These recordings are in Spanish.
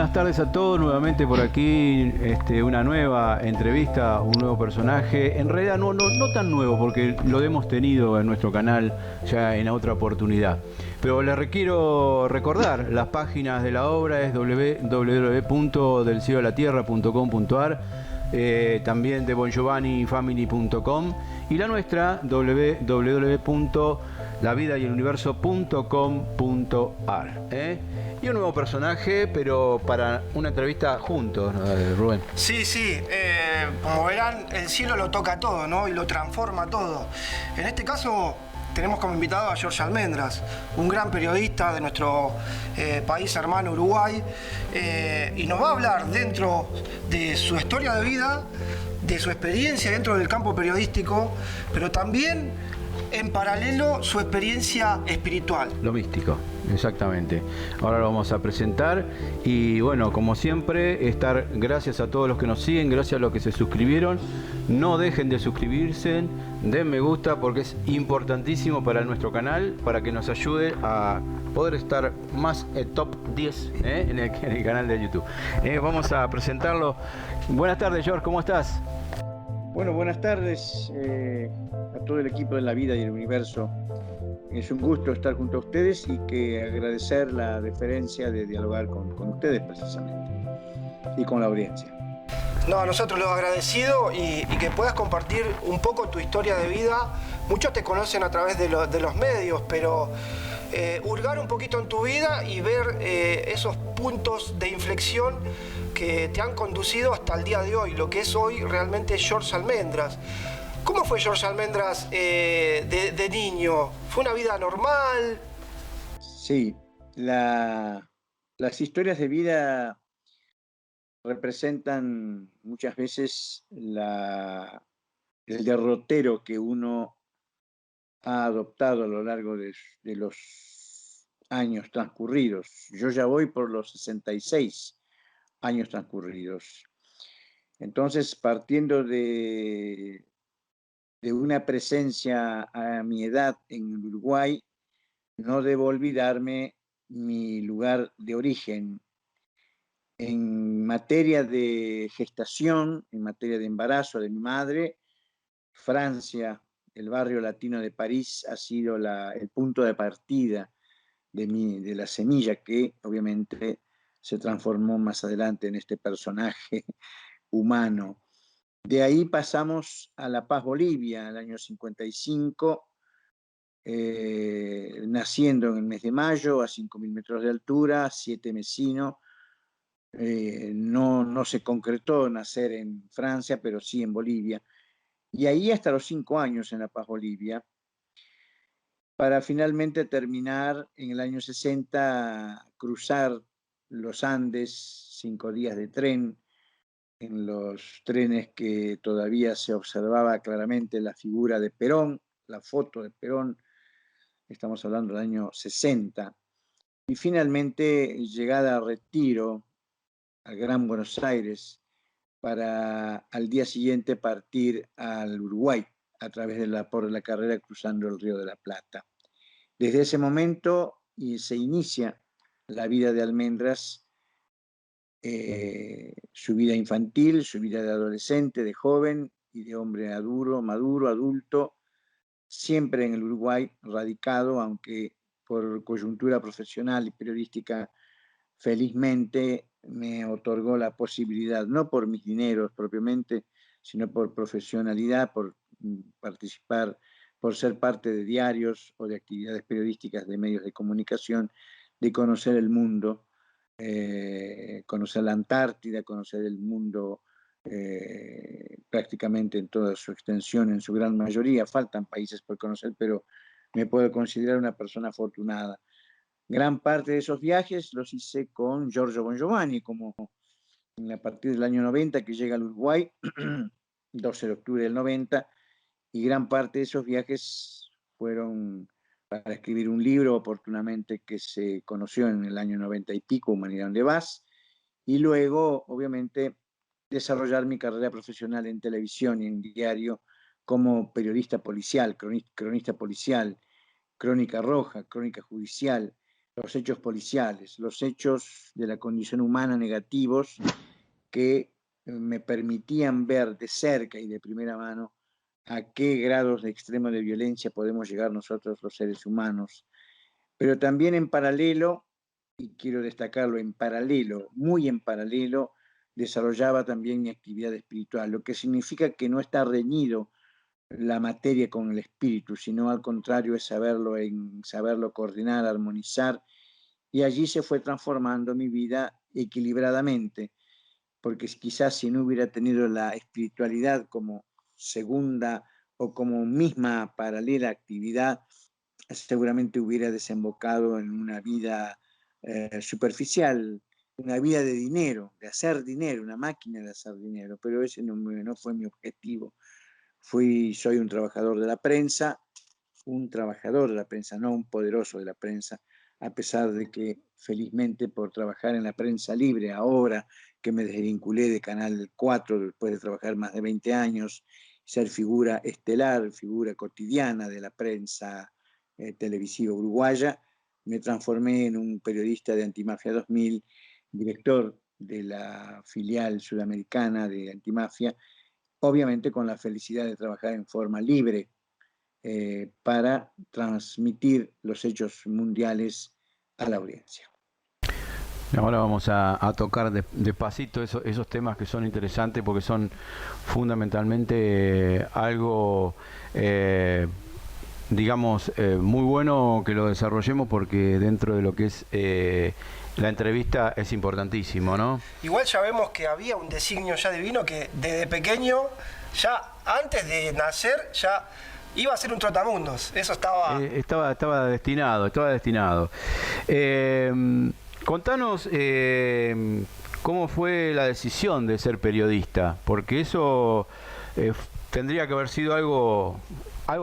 buenas tardes a todos. Nuevamente por aquí una nueva entrevista, un nuevo personaje. En realidad no tan nuevo porque lo hemos tenido en nuestro canal ya en otra oportunidad. Pero les requiero recordar, las páginas de la obra es www.delcieloalatierra.com.ar, también de bongiovannifamily.com, y la nuestra www.lavidayeluniverso.com.ar. Y un nuevo personaje, pero para una entrevista juntos, ¿no, Rubén? Sí, como verán, el cielo lo toca todo, ¿no? Y lo transforma todo. En este caso tenemos como invitado a Jorge Almendras, un gran periodista de nuestro país hermano Uruguay, y nos va a hablar dentro de su historia de vida, de su experiencia dentro del campo periodístico, pero también en paralelo su experiencia espiritual. Lo místico, exactamente. Ahora lo vamos a presentar y bueno, como siempre, gracias a todos los que nos siguen, gracias a los que se suscribieron. No dejen de suscribirse, den me gusta porque es importantísimo para nuestro canal, para que nos ayude a poder estar más top 10 en el canal de YouTube. Vamos a presentarlo. Buenas tardes, George, ¿cómo estás? Bueno, buenas tardes a todo el equipo de La Vida y el Universo. Es un gusto estar junto a ustedes y que agradecer la deferencia de dialogar con ustedes precisamente y con la audiencia. No, nosotros lo agradecido y que puedas compartir un poco tu historia de vida. Muchos te conocen a través de los medios, pero hurgar un poquito en tu vida y ver esos puntos de inflexión que te han conducido hasta el día de hoy, lo que es hoy realmente Jorge Almendras. ¿Cómo fue Jorge Almendras de niño? ¿Fue una vida normal? Sí, las historias de vida representan muchas veces el derrotero que uno ha adoptado a lo largo de los años transcurridos. Yo ya voy por los 66 años transcurridos. Entonces, partiendo de una presencia a mi edad en Uruguay, no debo olvidarme mi lugar de origen. En materia de gestación, en materia de embarazo de mi madre, Francia, el barrio latino de París, ha sido el punto de partida de la semilla que obviamente se transformó más adelante en este personaje humano. De ahí pasamos a La Paz, Bolivia, en el año 55, naciendo en el mes de mayo a 5.000 metros de altura, 7 mesino. No se concretó nacer en Francia, pero sí en Bolivia. Y ahí hasta los 5 años en La Paz, Bolivia, para finalmente terminar en el año 60, cruzar los Andes, 5 días de tren, en los trenes que todavía se observaba claramente la figura de Perón, la foto de Perón, estamos hablando del año 60, y finalmente llegada a Retiro, al Gran Buenos Aires, para al día siguiente partir al Uruguay a través por la carrera cruzando el Río de la Plata. Desde ese momento se inicia la vida de Almendras, su vida infantil, su vida de adolescente, de joven y de hombre maduro, adulto, siempre en el Uruguay radicado, aunque por coyuntura profesional y periodística felizmente me otorgó la posibilidad, no por mis dineros propiamente, sino por profesionalidad, por participar, por ser parte de diarios o de actividades periodísticas de medios de comunicación, de conocer el mundo, conocer la Antártida, conocer el mundo prácticamente en toda su extensión, en su gran mayoría. Faltan países por conocer, pero me puedo considerar una persona afortunada. Gran parte de esos viajes los hice con Giorgio Bongiovanni, como a partir del año 90 que llega al Uruguay, 12 de octubre del 90, y gran parte de esos viajes fueron para escribir un libro oportunamente que se conoció en el año 90 y pico, Humanidad donde vas, y luego, obviamente, desarrollar mi carrera profesional en televisión y en diario como periodista policial, cronista policial, crónica roja, crónica judicial, los hechos policiales, los hechos de la condición humana negativos que me permitían ver de cerca y de primera mano a qué grados de extremo de violencia podemos llegar nosotros los seres humanos. Pero también en paralelo, y quiero destacarlo en paralelo, muy en paralelo, desarrollaba también mi actividad espiritual, lo que significa que no está reñido la materia con el espíritu, sino al contrario es saberlo coordinar, armonizar, y allí se fue transformando mi vida equilibradamente, porque quizás si no hubiera tenido la espiritualidad como segunda o como misma paralela actividad, seguramente hubiera desembocado en una vida superficial, una vida de dinero, de hacer dinero, una máquina de hacer dinero, pero ese no fue mi objetivo. Soy un trabajador de la prensa, no un poderoso de la prensa, a pesar de que felizmente por trabajar en la prensa libre, ahora que me desvinculé de Canal 4 después de trabajar más de 20 años, ser figura estelar, figura cotidiana de la prensa televisiva uruguaya, me transformé en un periodista de Antimafia 2000, director de la filial sudamericana de Antimafia, obviamente con la felicidad de trabajar en forma libre para transmitir los hechos mundiales a la audiencia. Ahora vamos a tocar despacito esos temas que son interesantes porque son fundamentalmente algo, digamos, muy bueno que lo desarrollemos porque dentro de lo que es la entrevista es importantísimo, ¿no? Igual ya vemos que había un designio ya divino que desde pequeño, ya antes de nacer, ya iba a ser un trotamundos. Eso estaba... Estaba destinado, estaba destinado. Contanos cómo fue la decisión de ser periodista, porque eso tendría que haber sido algo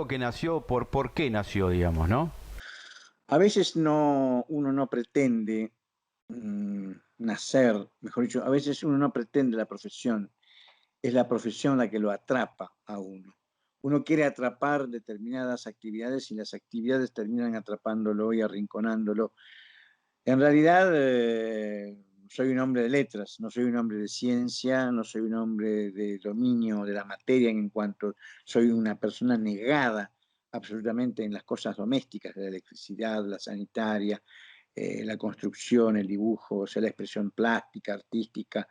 que nació, por qué nació, digamos, ¿no? A veces uno no pretende nacer, mejor dicho, a veces uno no pretende la profesión, es la profesión la que lo atrapa a uno. Uno quiere atrapar determinadas actividades y las actividades terminan atrapándolo y arrinconándolo. En realidad, soy un hombre de letras, no soy un hombre de ciencia, no soy un hombre de dominio de la materia en cuanto soy una persona negada absolutamente en las cosas domésticas, de la electricidad, la sanitaria, la construcción, el dibujo, o sea, la expresión plástica, artística,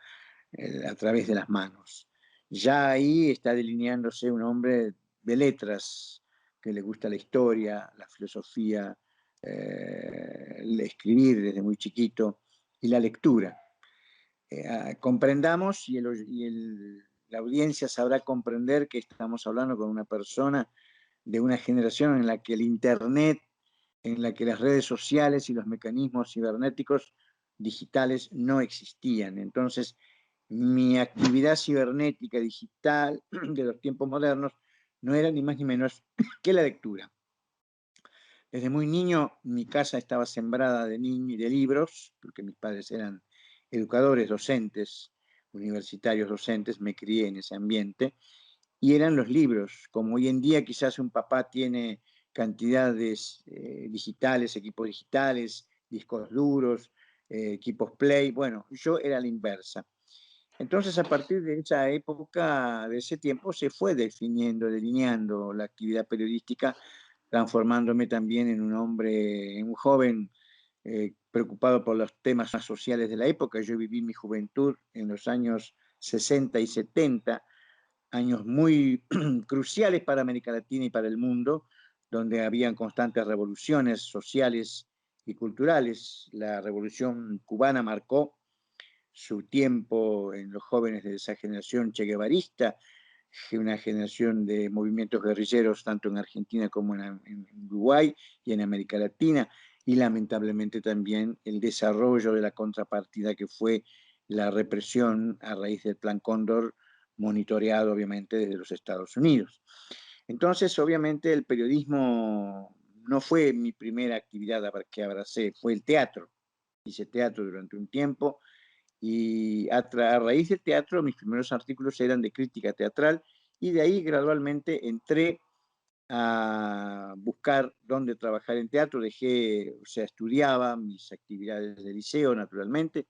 a través de las manos. Ya ahí está delineándose un hombre de letras que le gusta la historia, la filosofía, escribir desde muy chiquito y la lectura. Comprendamos la audiencia sabrá comprender que estamos hablando con una persona de una generación en la que el Internet, en la que las redes sociales y los mecanismos cibernéticos digitales no existían. Entonces, mi actividad cibernética digital de los tiempos modernos no era ni más ni menos que la lectura. Desde muy niño mi casa estaba sembrada de libros, porque mis padres eran educadores, docentes, universitarios docentes, me crié en ese ambiente, y eran los libros. Como hoy en día quizás un papá tiene cantidades digitales, equipos digitales, discos duros, equipos Play, bueno, yo era la inversa. Entonces, a partir de esa época, de ese tiempo, se fue definiendo, delineando la actividad periodística, transformándome también en un hombre, en un joven preocupado por los temas sociales de la época. Yo viví mi juventud en los años 60 y 70, años muy cruciales para América Latina y para el mundo, donde habían constantes revoluciones sociales y culturales. La revolución cubana marcó su tiempo en los jóvenes de esa generación cheguevarista, una generación de movimientos guerrilleros tanto en Argentina como en Uruguay y en América Latina, y lamentablemente también el desarrollo de la contrapartida que fue la represión a raíz del Plan Cóndor, monitoreado obviamente desde los Estados Unidos. Entonces, obviamente, el periodismo no fue mi primera actividad que abracé, fue el teatro. Hice teatro durante un tiempo y a raíz del teatro mis primeros artículos eran de crítica teatral y de ahí gradualmente entré a buscar dónde trabajar en teatro. Dejé, o sea, estudiaba mis actividades de liceo, naturalmente,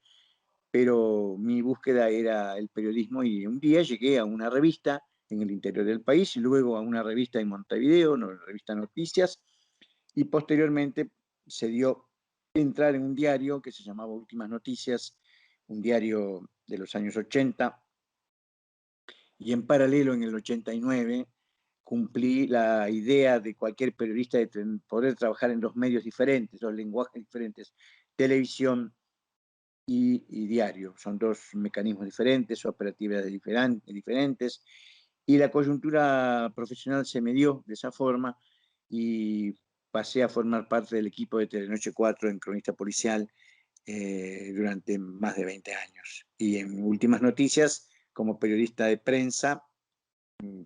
pero mi búsqueda era el periodismo y un día llegué a una revista en el interior del país y luego a una revista en Montevideo, una revista Noticias, y posteriormente se dio entrar en un diario que se llamaba Últimas Noticias, un diario de los años 80, y en paralelo en el 89 cumplí la idea de cualquier periodista de poder trabajar en dos medios diferentes, dos lenguajes diferentes, televisión y diario. Son dos mecanismos diferentes, operativas diferentes, y la coyuntura profesional se me dio de esa forma y pasé a formar parte del equipo de Telenoche 4 en Cronista Policial durante más de 20 años. Y en Últimas Noticias, como periodista de prensa,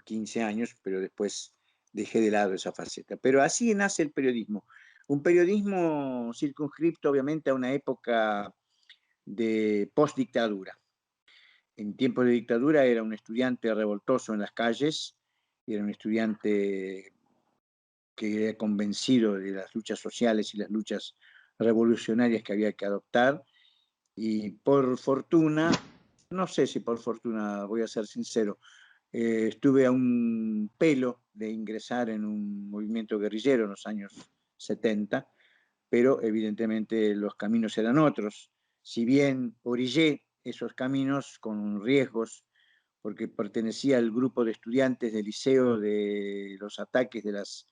15 años, pero después dejé de lado esa faceta. Pero así nace el periodismo. Un periodismo circunscripto, obviamente, a una época de postdictadura. En tiempos de dictadura era un estudiante revoltoso en las calles, era un estudiante que era convencido de las luchas sociales y las luchas revolucionarias que había que adoptar, y por fortuna, no sé si por fortuna, voy a ser sincero, estuve a un pelo de ingresar en un movimiento guerrillero en los años 70, pero evidentemente los caminos eran otros. Si bien orillé esos caminos con riesgos, porque pertenecía al grupo de estudiantes del liceo de los ataques de las,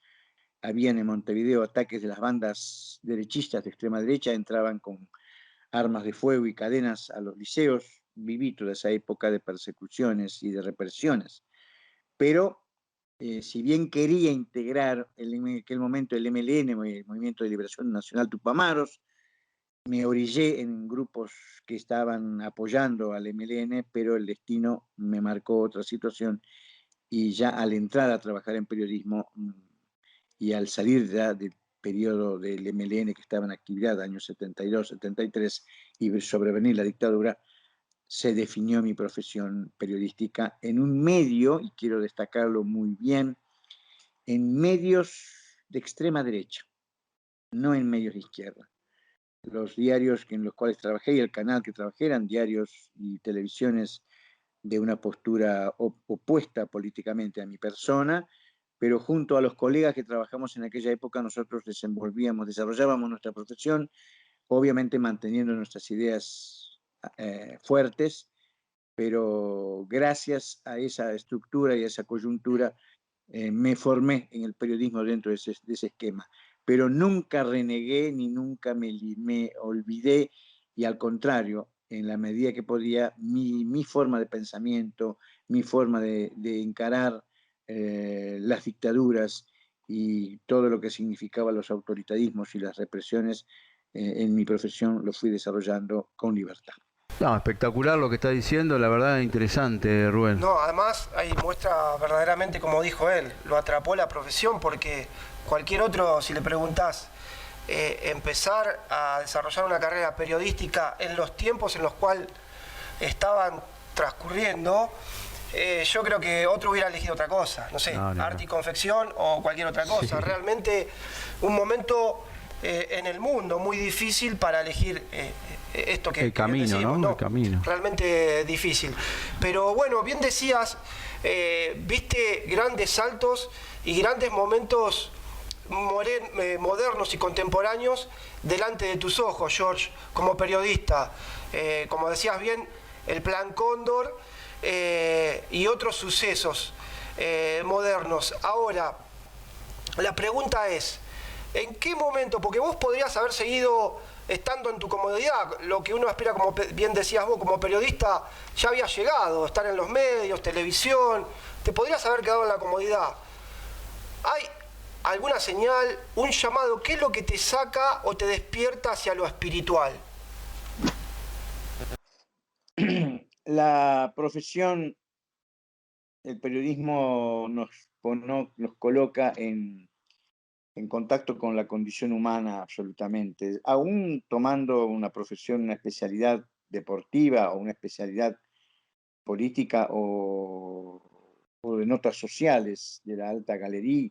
habían en Montevideo ataques de las bandas derechistas de extrema derecha, entraban con armas de fuego y cadenas a los liceos, viví toda esa época de persecuciones y de represiones. Pero si bien quería integrar en aquel momento el MLN, el Movimiento de Liberación Nacional Tupamaros, me orillé en grupos que estaban apoyando al MLN, pero el destino me marcó otra situación y ya al entrar a trabajar en periodismo y al salir ya del periodo del MLN que estaba en actividad, años 72, 73, y sobrevenir la dictadura, se definió mi profesión periodística en un medio, y quiero destacarlo muy bien, en medios de extrema derecha, no en medios de izquierda. Los diarios en los cuales trabajé y el canal que trabajé eran diarios y televisiones de una postura opuesta políticamente a mi persona, pero junto a los colegas que trabajamos en aquella época nosotros desarrollábamos nuestra profesión, obviamente manteniendo nuestras ideas fuertes, pero gracias a esa estructura y a esa coyuntura me formé en el periodismo dentro de ese esquema, pero nunca renegué ni nunca me olvidé, y al contrario, en la medida que podía, mi forma de pensamiento, mi forma de encarar las dictaduras y todo lo que significaba los autoritarismos y las represiones en mi profesión lo fui desarrollando con libertad. No, espectacular lo que está diciendo, la verdad interesante, Rubén. No, además ahí muestra verdaderamente, como dijo él, lo atrapó la profesión, porque cualquier otro, si le preguntás, empezar a desarrollar una carrera periodística en los tiempos en los cuales estaban transcurriendo, yo creo que otro hubiera elegido otra cosa, no sé, arte y confección o cualquier otra cosa. Sí. Realmente un momento en el mundo muy difícil para elegir esto que el camino, decimos, ¿no? El camino. Realmente difícil. Pero bueno, bien decías, viste grandes saltos y grandes momentos modernos y contemporáneos delante de tus ojos, George, como periodista. Como decías bien, el Plan Cóndor y otros sucesos modernos. Ahora, la pregunta es, ¿en qué momento? Porque vos podrías haber seguido estando en tu comodidad, lo que uno espera, como bien decías vos, como periodista, ya había llegado, estar en los medios, televisión, te podrías haber quedado en la comodidad. ¿Hay alguna señal, un llamado? ¿Qué es lo que te saca o te despierta hacia lo espiritual? La profesión, el periodismo nos coloca en contacto con la condición humana absolutamente, aún tomando una profesión, una especialidad deportiva o una especialidad política o de notas sociales de la alta galería,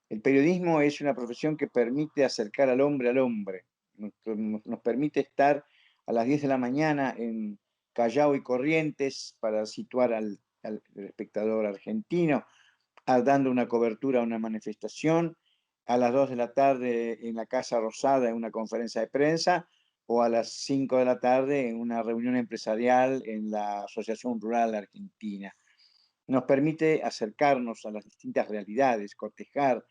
El periodismo es una profesión que permite acercar al hombre, nos permite estar a las 10 de la mañana en Callao y Corrientes para situar al espectador argentino, dando una cobertura a una manifestación, a las 2 de la tarde en la Casa Rosada en una conferencia de prensa, o a las 5 de la tarde en una reunión empresarial en la Asociación Rural Argentina. Nos permite acercarnos a las distintas realidades, cotejar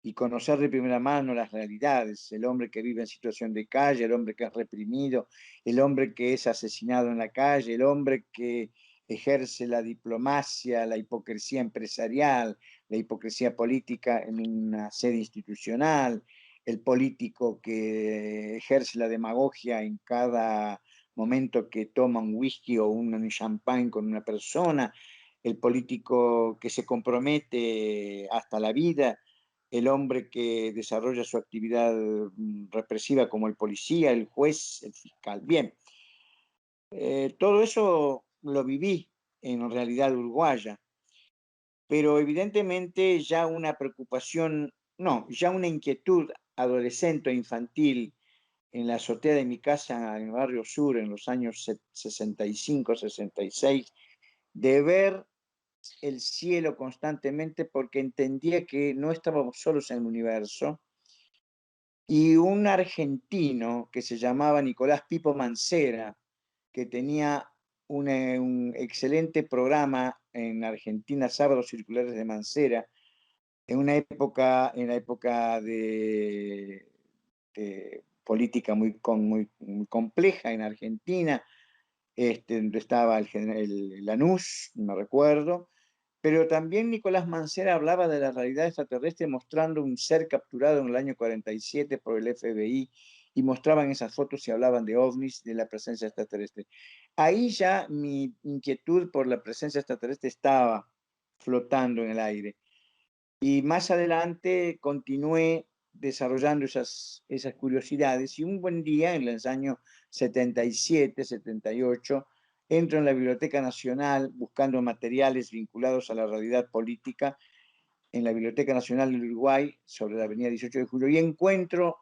y conocer de primera mano las realidades, el hombre que vive en situación de calle, el hombre que es reprimido, el hombre que es asesinado en la calle, el hombre que ejerce la diplomacia, la hipocresía empresarial, la hipocresía política en una sede institucional, el político que ejerce la demagogia en cada momento que toma un whisky o un champán con una persona, el político que se compromete hasta la vida, el hombre que desarrolla su actividad represiva como el policía, el juez, el fiscal. Bien, todo eso lo viví en realidad uruguaya, pero evidentemente ya una preocupación, no, ya una inquietud adolescente o infantil en la azotea de mi casa en el barrio sur en los años 65, 66, de ver el cielo constantemente porque entendía que no estábamos solos en el universo, y un argentino que se llamaba Nicolás Pipo Mancera, que tenía un excelente programa en Argentina, Sábados Circulares de Mancera, en la época de política muy compleja en Argentina, donde estaba el Lanús, me recuerdo, pero también Nicolás Mancera hablaba de la realidad extraterrestre mostrando un ser capturado en el año 47 por el FBI, y mostraban esas fotos y hablaban de ovnis, de la presencia extraterrestre. Ahí ya mi inquietud por la presencia extraterrestre estaba flotando en el aire. Y más adelante continué desarrollando esas curiosidades, y un buen día, en el año 77, 78, entro en la Biblioteca Nacional buscando materiales vinculados a la realidad política en la Biblioteca Nacional del Uruguay, sobre la avenida 18 de Julio, y encuentro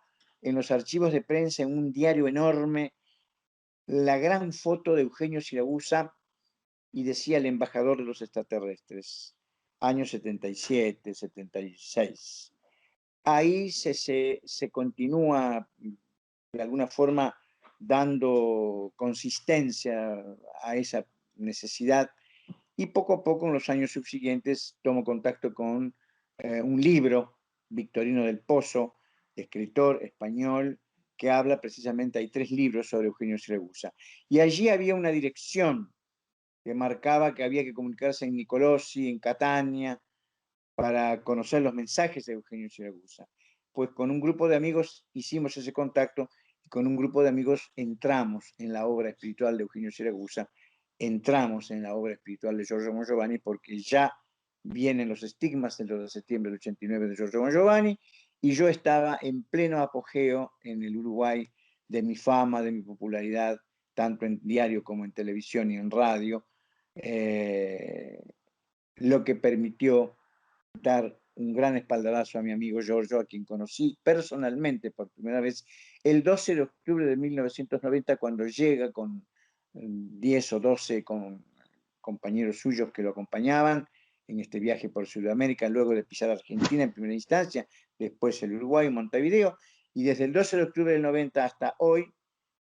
en los archivos de prensa, en un diario enorme, la gran foto de Eugenio Siragusa, y decía el embajador de los extraterrestres, años 77, 76. Ahí se continúa de alguna forma dando consistencia a esa necesidad, y poco a poco en los años subsiguientes tomo contacto con un libro, Victorino del Pozo, escritor español, que habla precisamente, hay 3 libros sobre Eugenio Siragusa, y allí había una dirección que marcaba que había que comunicarse en Nicolosi, en Catania, para conocer los mensajes de Eugenio Siragusa. Pues con un grupo de amigos hicimos ese contacto, y con un grupo de amigos entramos en la obra espiritual de Eugenio Siragusa, entramos en la obra espiritual de Giorgio Bon Giovanni, porque ya vienen los estigmas del 2 de septiembre del 89 de Giorgio Bon Giovanni, y yo estaba en pleno apogeo en el Uruguay de mi fama, de mi popularidad, tanto en diario como en televisión y en radio, lo que permitió dar un gran espaldarazo a mi amigo Giorgio, a quien conocí personalmente por primera vez el 12 de octubre de 1990, cuando llega con 10 o 12 compañeros suyos que lo acompañaban en este viaje por Sudamérica, luego de pisar Argentina en primera instancia, después el Uruguay, Montevideo, y desde el 12 de octubre del 90 hasta hoy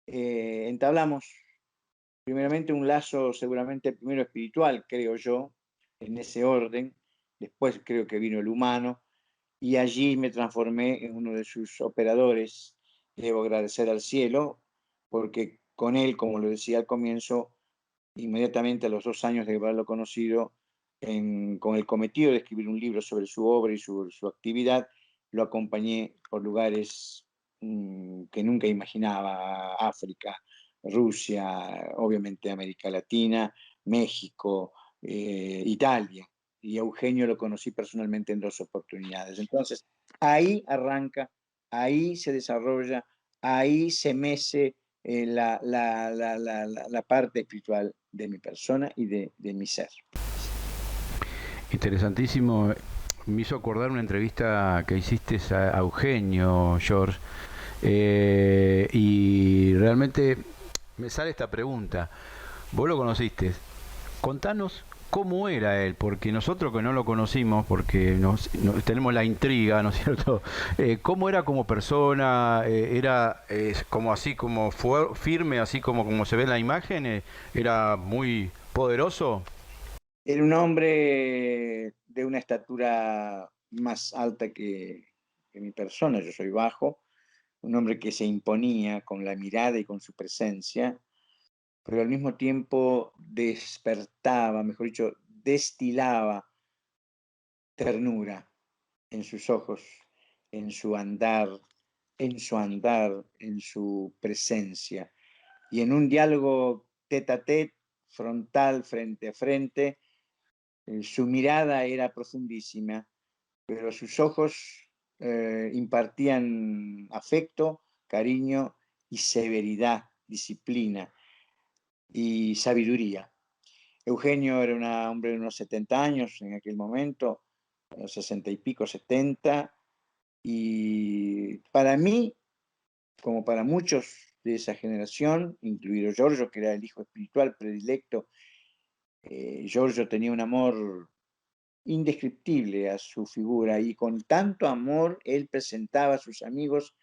entablamos primeramente un lazo, seguramente primero espiritual, creo yo, en ese orden. Después creo que vino el humano, y allí me transformé en uno de sus operadores. Debo agradecer al cielo, porque con él, como lo decía al comienzo, inmediatamente a los 2 años de haberlo conocido, con el cometido de escribir un libro sobre su obra y su actividad, lo acompañé por lugares que nunca imaginaba: África, Rusia, obviamente América Latina, México, Italia. Y a Eugenio lo conocí personalmente en 2 oportunidades. Entonces, ahí arranca, ahí se desarrolla, ahí se mece la parte espiritual de mi persona y de mi ser. Interesantísimo. me hizo acordar una entrevista que hiciste a Eugenio, George, y realmente me sale esta pregunta. Vos lo conociste. Contanos cómo era él, porque nosotros que no lo conocimos, porque tenemos la intriga, ¿no es cierto? ¿Cómo era como persona? ¿Era como así, como firme, así como se ve en la imagen? ¿Era muy poderoso? Era un hombre de una estatura más alta que mi persona, yo soy bajo, un hombre que se imponía con la mirada y con su presencia, pero al mismo tiempo despertaba, mejor dicho, destilaba ternura en sus ojos, en su andar, en su presencia. Y en un diálogo tete a tete, frontal, frente a frente, su mirada era profundísima, pero sus ojos impartían afecto, cariño y severidad, disciplina y sabiduría. Eugenio era un hombre de unos 70 años en aquel momento, 60 y pico, 70, y para mí, como para muchos de esa generación, incluido Giorgio, que era el hijo espiritual predilecto, Giorgio tenía un amor indescriptible a su figura y con tanto amor él presentaba a sus amigos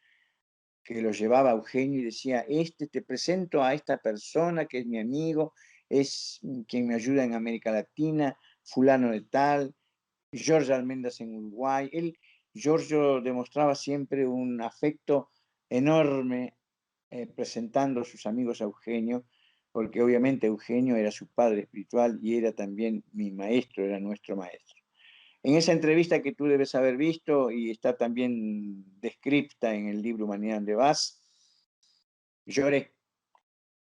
que los llevaba a Eugenio y decía, te presento a esta persona que es mi amigo, es quien me ayuda en América Latina, fulano de tal, Jorge Almendas en Uruguay. Giorgio demostraba siempre un afecto enorme presentando a sus amigos a Eugenio, porque obviamente Eugenio era su padre espiritual y era también mi maestro, era nuestro maestro. En esa entrevista que tú debes haber visto y está también descrita en el libro Humanidad de Vaz, lloré,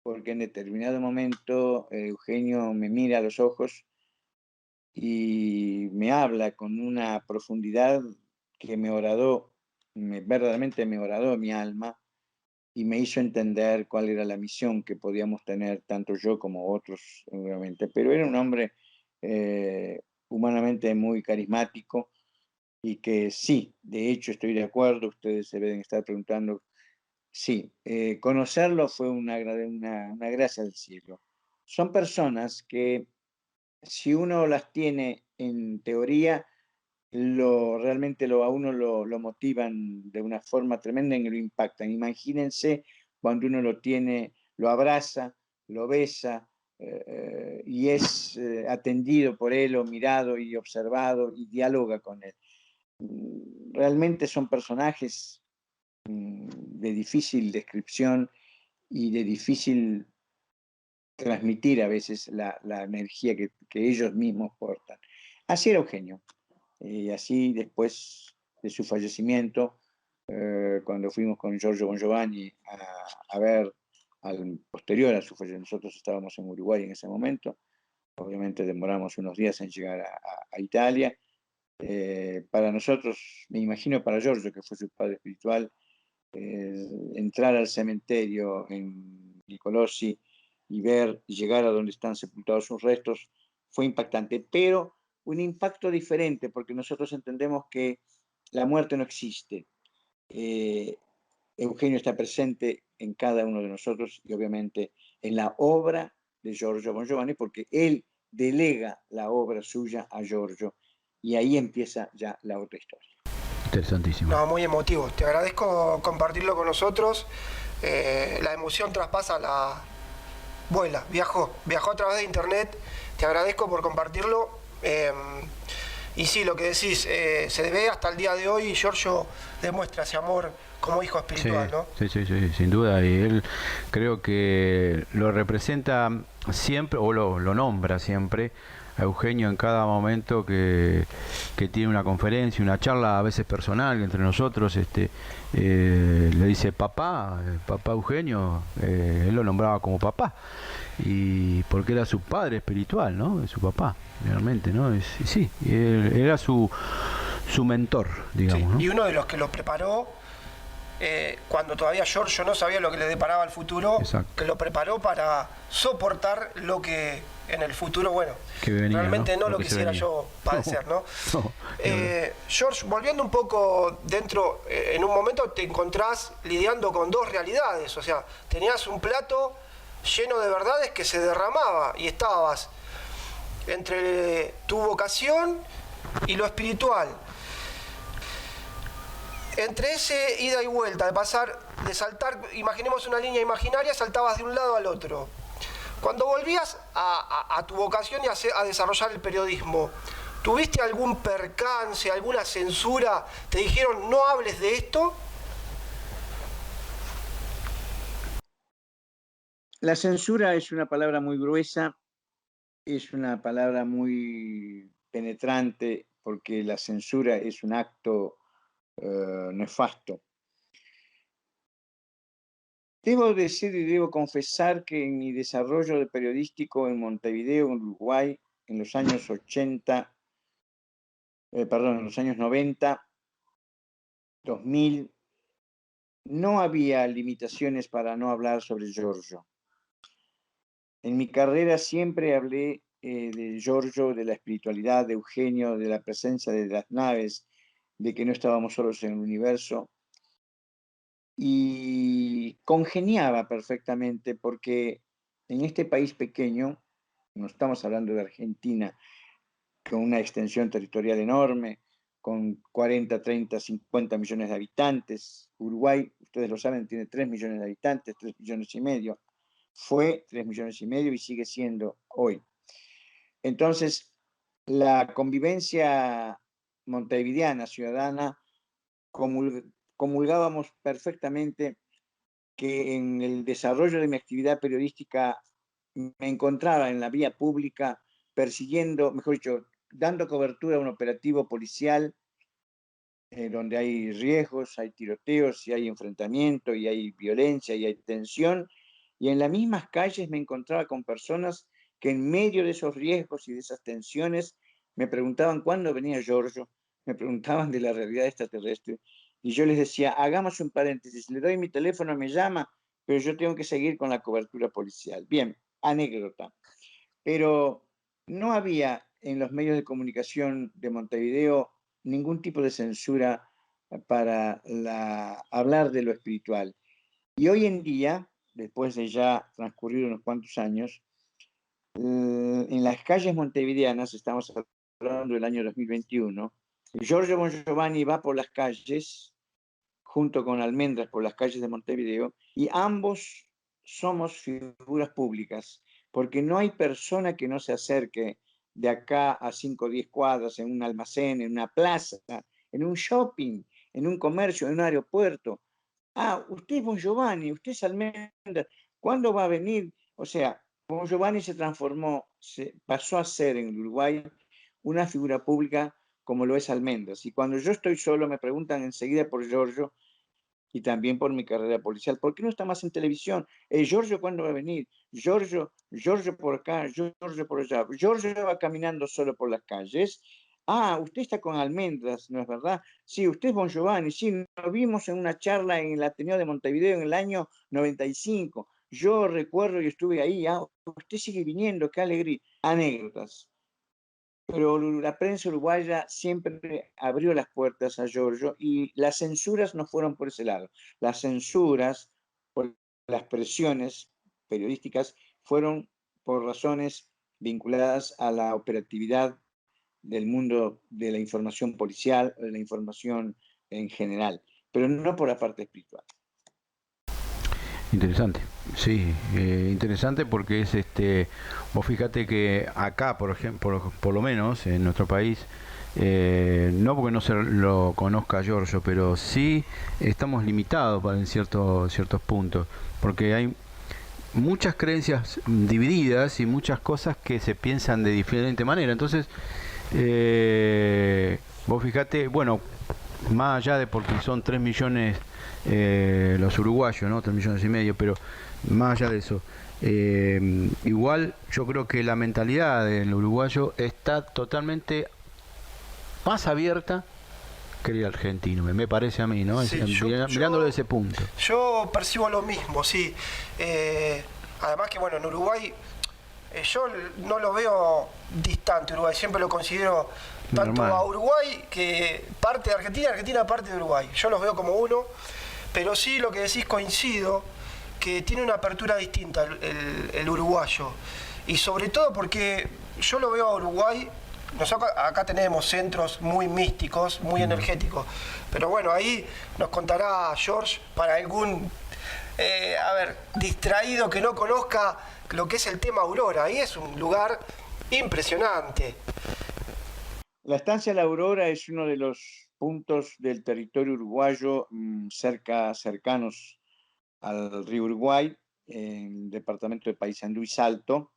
porque en determinado momento Eugenio me mira a los ojos y me habla con una profundidad que verdaderamente me horadó mi alma y me hizo entender cuál era la misión que podíamos tener, tanto yo como otros, obviamente. Pero era un hombre humanamente muy carismático y que sí, de hecho estoy de acuerdo, ustedes se deben estar preguntando, sí, conocerlo fue una gracia del cielo. Son personas que si uno las tiene en teoría, realmente a uno lo motivan de una forma tremenda y lo impactan. Imagínense cuando uno lo tiene, lo abraza, lo besa y es atendido por él o mirado y observado y dialoga con él. Realmente son personajes de difícil descripción y de difícil transmitir a veces la energía que ellos mismos portan. Así era Eugenio. Y así después de su fallecimiento, cuando fuimos con Giorgio Bon Giovanni a ver, posterior a su fallecimiento, nosotros estábamos en Uruguay en ese momento, obviamente demoramos unos días en llegar a Italia. Para nosotros, me imagino para Giorgio, que fue su padre espiritual, entrar al cementerio en Nicolosi y llegar a donde están sepultados sus restos, fue impactante, pero un impacto diferente, porque nosotros entendemos que la muerte no existe. Eugenio está presente en cada uno de nosotros y obviamente en la obra de Giorgio Bon Giovanni, porque él delega la obra suya a Giorgio y ahí empieza ya la otra historia. Interesantísimo. No, muy emotivo. Te agradezco compartirlo con nosotros. La emoción traspasa vuela, viajó a través de internet. Te agradezco por compartirlo. Y sí, lo que decís, se ve hasta el día de hoy y Giorgio demuestra ese amor como hijo espiritual, sí, ¿no? Sí, sin duda. Y él creo que lo representa siempre, o lo nombra siempre, a Eugenio en cada momento que tiene una conferencia, una charla a veces personal entre nosotros, le dice papá Eugenio, él lo nombraba como papá, y porque era su padre espiritual, ¿no? Su papá, realmente, ¿no? Sí, él era su mentor, digamos, Sí, ¿no? y uno de los que lo preparó cuando todavía Giorgio no sabía lo que le deparaba el futuro, Exacto. que lo preparó para soportar lo que en el futuro, bueno, que venía, realmente no lo que quisiera yo padecer, ¿no? No, George, volviendo un poco dentro, en un momento te encontrás lidiando con dos realidades, o sea, tenías un plato lleno de verdades que se derramaba y estabas entre tu vocación y lo espiritual. Entre ese ida y vuelta, de pasar, de saltar, imaginemos una línea imaginaria, saltabas de un lado al otro. Cuando volvías a tu vocación y a desarrollar el periodismo, ¿tuviste algún percance, alguna censura? ¿Te dijeron no hables de esto? La censura es una palabra muy gruesa, es una palabra muy penetrante, porque la censura es un acto nefasto. Debo decir y debo confesar que en mi desarrollo de periodístico en Montevideo, en Uruguay, en los años 80, en los años 90, 2000, no había limitaciones para no hablar sobre Giorgio. En mi carrera siempre hablé de Giorgio, de la espiritualidad de Eugenio, de la presencia de las naves, de que no estábamos solos en el universo. Y congeniaba perfectamente porque en este país pequeño, no estamos hablando de Argentina, con una extensión territorial enorme, con 40, 30, 50 millones de habitantes. Uruguay, ustedes lo saben, tiene 3 millones de habitantes, 3 millones y medio. Fue 3 millones y medio y sigue siendo hoy. Entonces, la convivencia montevideana, ciudadana, comulgábamos perfectamente que en el desarrollo de mi actividad periodística me encontraba en la vía pública persiguiendo, mejor dicho, dando cobertura a un operativo policial donde hay riesgos, hay tiroteos, y hay enfrentamiento, y hay violencia, y hay tensión, y en las mismas calles me encontraba con personas que en medio de esos riesgos y de esas tensiones me preguntaban cuándo venía Giorgio, me preguntaban de la realidad extraterrestre, y yo les decía, hagamos un paréntesis, le doy mi teléfono, me llama, pero yo tengo que seguir con la cobertura policial. Bien, anécdota. Pero no había en los medios de comunicación de Montevideo ningún tipo de censura para hablar de lo espiritual. Y hoy en día, después de ya transcurrir unos cuantos años, en las calles montevideanas, estamos hablando del año 2021, Giorgio Bon Giovanni va por las calles, junto con Almendras por las calles de Montevideo, y ambos somos figuras públicas, porque no hay persona que no se acerque de acá a 5 o 10 cuadras, en un almacén, en una plaza, en un shopping, en un comercio, en un aeropuerto. Ah, usted es Bon Giovanni, usted es Almendras, ¿cuándo va a venir? O sea, Bon Giovanni pasó a ser en Uruguay una figura pública como lo es Almendras. Y cuando yo estoy solo me preguntan enseguida por Giorgio y también por mi carrera policial. ¿Por qué no está más en televisión? Giorgio, ¿cuándo va a venir? Giorgio por acá, Giorgio por allá. Giorgio va caminando solo por las calles. Ah, usted está con Almendras, ¿no es verdad? Sí, usted es Bon Giovanni. Sí, nos vimos en una charla en el Ateneo de Montevideo en el año 95. Yo recuerdo y estuve ahí. Ah, usted sigue viniendo, qué alegría. Anécdotas. Pero la prensa uruguaya siempre abrió las puertas a Giorgio y las censuras no fueron por ese lado. Las censuras, por las presiones periodísticas, fueron por razones vinculadas a la operatividad del mundo de la información policial, de la información en general, pero no por la parte espiritual. Interesante, sí, interesante porque es vos fíjate que acá, por ejemplo, por lo menos en nuestro país, no porque no se lo conozca Giorgio, pero sí estamos limitados en ciertos puntos, porque hay muchas creencias divididas y muchas cosas que se piensan de diferente manera. Entonces, vos fíjate, bueno, más allá de porque son 3 millones los uruguayos, ¿no? 3 millones y medio, pero más allá de eso, igual yo creo que la mentalidad del uruguayo está totalmente más abierta que el argentino, me parece a mí, ¿no? Sí, Mirándolo de ese punto. Yo percibo lo mismo, sí. Además que, bueno, en Uruguay yo no lo veo distante, Uruguay, siempre lo considero tanto Normal. a Uruguay que parte de Argentina, Argentina parte de Uruguay. Yo los veo como uno, pero sí lo que decís coincido, que tiene una apertura distinta el uruguayo. Y sobre todo porque yo lo veo a Uruguay, nosotros acá tenemos centros muy místicos, muy energéticos, pero bueno, ahí nos contará George para algún, distraído que no conozca lo que es el tema Aurora. Ahí es un lugar impresionante. La estancia La Aurora es uno de los puntos del territorio uruguayo cercanos al río Uruguay, en el departamento de Paysandú y Salto,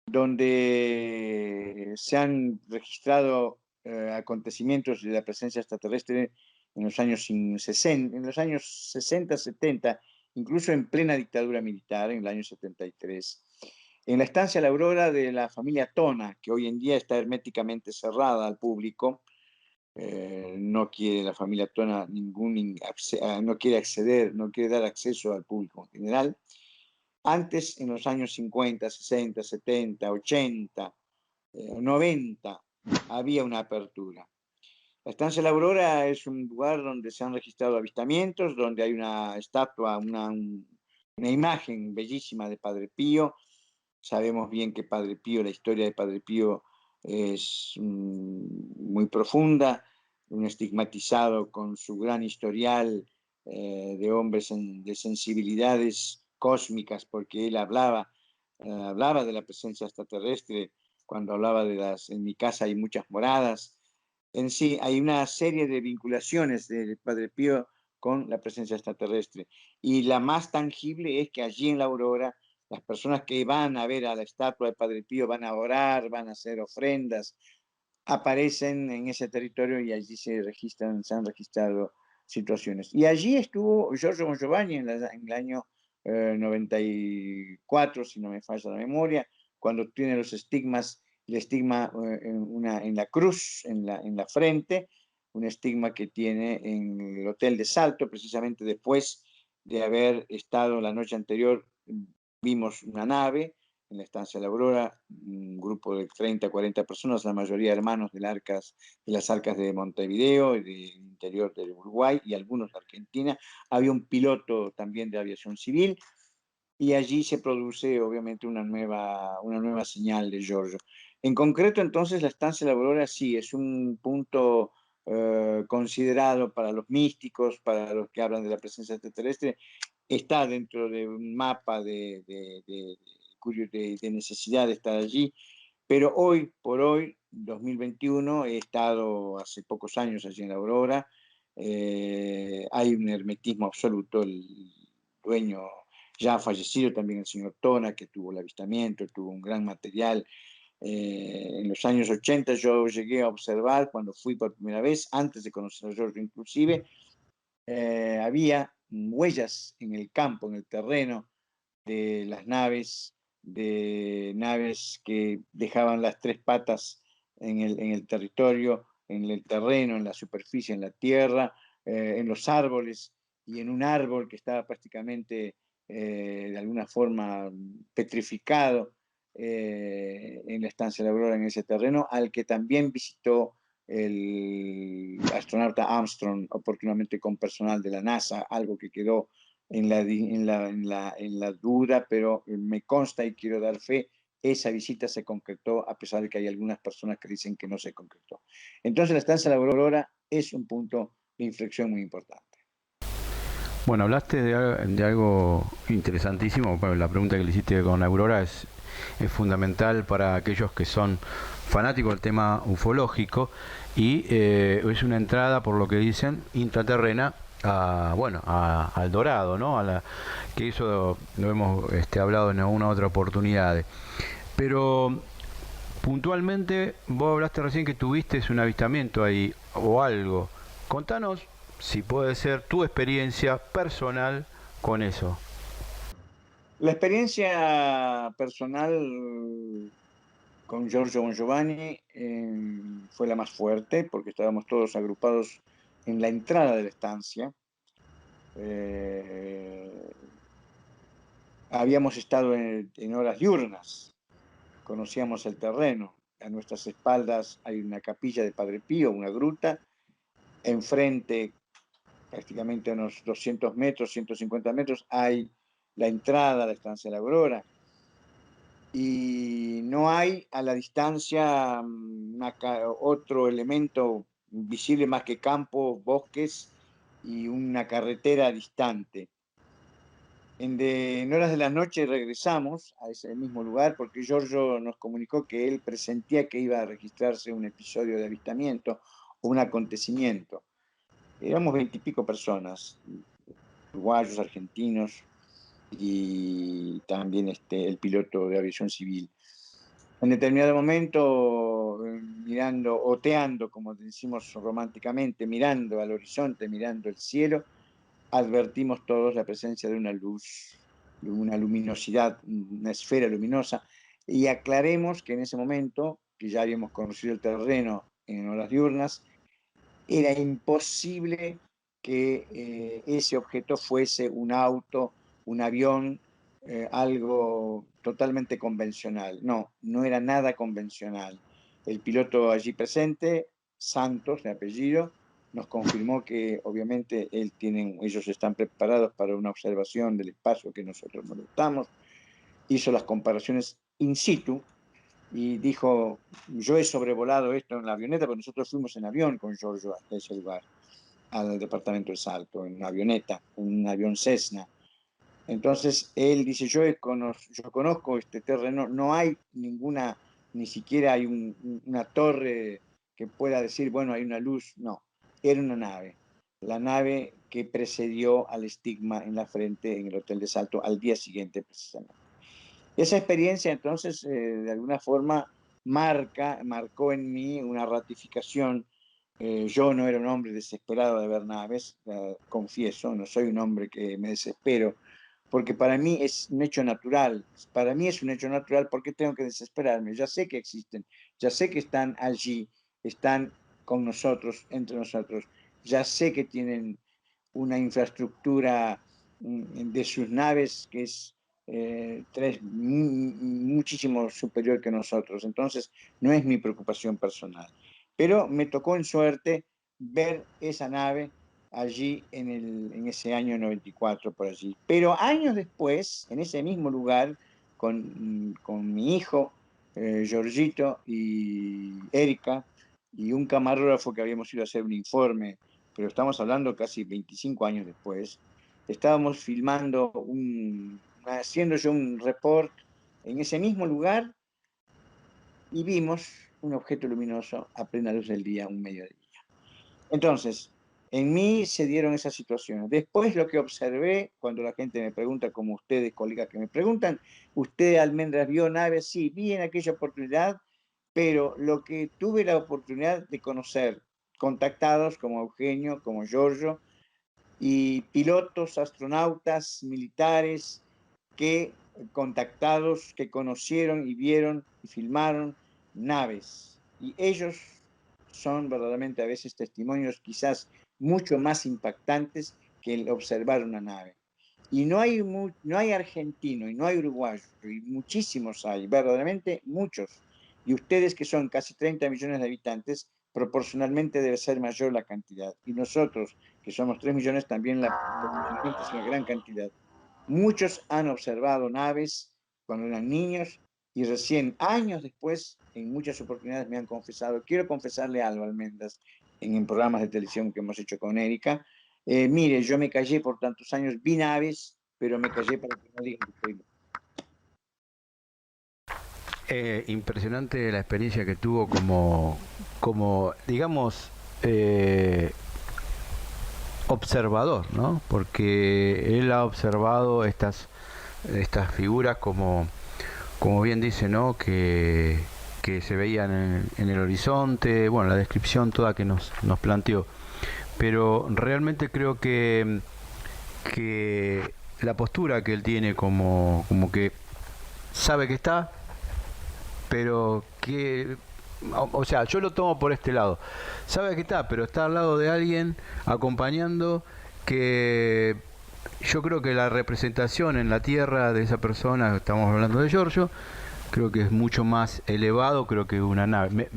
donde se han registrado acontecimientos de la presencia extraterrestre en los años 60, en los años 60, 70, incluso en plena dictadura militar, en el año 73. En la estancia La Aurora de la familia Tona, que hoy en día está herméticamente cerrada al público, no quiere la familia Tona no quiere acceder, no quiere dar acceso al público en general. Antes, en los años 50, 60, 70, 80, 90, había una apertura. La estancia La Aurora es un lugar donde se han registrado avistamientos, donde hay una estatua, una imagen bellísima de Padre Pío. Sabemos bien que Padre Pío, la historia de Padre Pío es muy profunda, un estigmatizado con su gran historial de hombres de sensibilidades cósmicas, porque él hablaba de la presencia extraterrestre, cuando hablaba en mi casa hay muchas moradas. En sí, hay una serie de vinculaciones del Padre Pío con la presencia extraterrestre. Y la más tangible es que allí en La Aurora, las personas que van a ver a la estatua de Padre Pío van a orar, van a hacer ofrendas, aparecen en ese territorio y allí se han registrado situaciones. Y allí estuvo Giorgio Bon Giovanni en el año 94, si no me falla la memoria, cuando tiene los estigmas, el estigma en la cruz, en la frente, un estigma que tiene en el hotel de Salto, precisamente después de haber estado la noche anterior. Vimos una nave en la estancia La Aurora, un grupo de 30, 40 personas, la mayoría hermanos de las arcas de Montevideo, del interior del Uruguay y algunos de Argentina. Había un piloto también de aviación civil y allí se produce obviamente una nueva señal de Giorgio. En concreto, entonces, la estancia La Aurora sí es un punto considerado para los místicos, para los que hablan de la presencia extraterrestre. Está dentro de un mapa de necesidad de estar allí, pero hoy por hoy, 2021, he estado hace pocos años allí en La Aurora, hay un hermetismo absoluto, el dueño ya fallecido también, el señor Tona, que tuvo el avistamiento, tuvo un gran material. En los años 80 yo llegué a observar, cuando fui por primera vez, antes de conocer a Giorgio inclusive, había huellas en el campo, en el terreno, de las naves, que dejaban las tres patas en el territorio, en el terreno, en la superficie, en la tierra, en los árboles, y en un árbol que estaba prácticamente de alguna forma petrificado en la estancia de La Aurora, en ese terreno, al que también visitó el astronauta Armstrong, oportunamente con personal de la NASA, algo que quedó en la duda, pero me consta y quiero dar fe, esa visita se concretó, a pesar de que hay algunas personas que dicen que no se concretó. Entonces la estancia de La Aurora es un punto de inflexión muy importante. Bueno, hablaste de algo interesantísimo. Bueno, la pregunta que le hiciste con Aurora es fundamental para aquellos que son fanáticos del tema ufológico y es una entrada, por lo que dicen, intraterrena al Dorado, ¿no? Que eso lo hemos hablado en alguna otra oportunidad. Pero puntualmente vos hablaste recién que tuviste un avistamiento ahí o algo. Contanos si puede ser tu experiencia personal con eso. La experiencia personal con Giorgio Bon Giovanni fue la más fuerte porque estábamos todos agrupados en la entrada de la estancia. Habíamos estado en horas diurnas, conocíamos el terreno. A nuestras espaldas hay una capilla de Padre Pío, una gruta. Enfrente, prácticamente a unos 200 metros, 150 metros, hay la entrada a la estancia de la Aurora. Y no hay a la distancia otro elemento visible más que campos, bosques y una carretera distante. En horas de la noche regresamos a ese mismo lugar porque Giorgio nos comunicó que él presentía que iba a registrarse un episodio de avistamiento o un acontecimiento. Éramos 20 y pico personas, uruguayos, argentinos y también el piloto de aviación civil. En determinado momento, mirando, oteando, como decimos románticamente, mirando al horizonte, mirando el cielo, advertimos todos la presencia de una luz, de una luminosidad, una esfera luminosa, y aclaremos que en ese momento, que ya habíamos conocido el terreno en horas diurnas, era imposible que ese objeto fuese un auto, un avión, algo totalmente convencional. No, no era nada convencional. El piloto allí presente, Santos de apellido, nos confirmó que obviamente ellos están preparados para una observación del espacio que nosotros no estamos. Hizo las comparaciones in situ y dijo, yo he sobrevolado esto en la avioneta, pero nosotros fuimos en avión con Giorgio hasta ese lugar, al departamento de Salto, en una avioneta, un avión Cessna. Entonces él dice, yo conozco este terreno, no hay ninguna, ni siquiera hay una torre que pueda decir, bueno, hay una luz, no, era una nave, la nave que precedió al estigma en la frente en el Hotel de Salto al día siguiente precisamente. Esa experiencia entonces de alguna forma marcó en mí una ratificación. Yo no era un hombre desesperado de ver naves, confieso, no soy un hombre que me desespero, porque para mí es un hecho natural. Para mí es un hecho natural porque tengo que desesperarme. Ya sé que existen, ya sé que están allí, están con nosotros, entre nosotros. Ya sé que tienen una infraestructura de sus naves que es muchísimo superior que nosotros. Entonces, no es mi preocupación personal. Pero me tocó en suerte ver esa nave allí en ese año 94 por allí. Pero años después, en ese mismo lugar, con mi hijo, Giorgito y Erika, y un camarógrafo que habíamos ido a hacer un informe, pero estamos hablando casi 25 años después, estábamos filmando, haciendo yo un report en ese mismo lugar y vimos un objeto luminoso a plena luz del día, un mediodía. Entonces, en mí se dieron esas situaciones. Después lo que observé, cuando la gente me pregunta, como ustedes, colegas que me preguntan, ¿usted, Almendras, vio naves? Sí, vi en aquella oportunidad, pero lo que tuve la oportunidad de conocer, contactados como Eugenio, como Giorgio, y pilotos, astronautas, militares, que contactados, que conocieron y vieron y filmaron naves. Y ellos son verdaderamente a veces testimonios quizás mucho más impactantes que el observar una nave. Y no hay argentino y no hay uruguayo, y muchísimos hay, verdaderamente muchos. Y ustedes que son casi 30 millones de habitantes, proporcionalmente debe ser mayor la cantidad. Y nosotros, que somos 3 millones, también proporcionalmente es una gran cantidad. Muchos han observado naves cuando eran niños y recién años después, en muchas oportunidades me han confesado, quiero confesarle algo, Almendras, en programas de televisión que hemos hecho con Erika, mire, yo me callé por tantos años, vi naves, pero me callé para que no digan que estoy loco. Impresionante la experiencia que tuvo como digamos, observador, ¿no? Porque él ha observado estas figuras como bien dice, ¿no? Que se veían en el horizonte, bueno, la descripción toda que nos planteó. Pero realmente creo que la postura que él tiene como que sabe que está, pero que o sea, yo lo tomo por este lado. Sabe que está, pero está al lado de alguien acompañando que yo creo que la representación en la tierra de esa persona, estamos hablando de Giorgio, creo que es mucho más elevado, creo que una nave.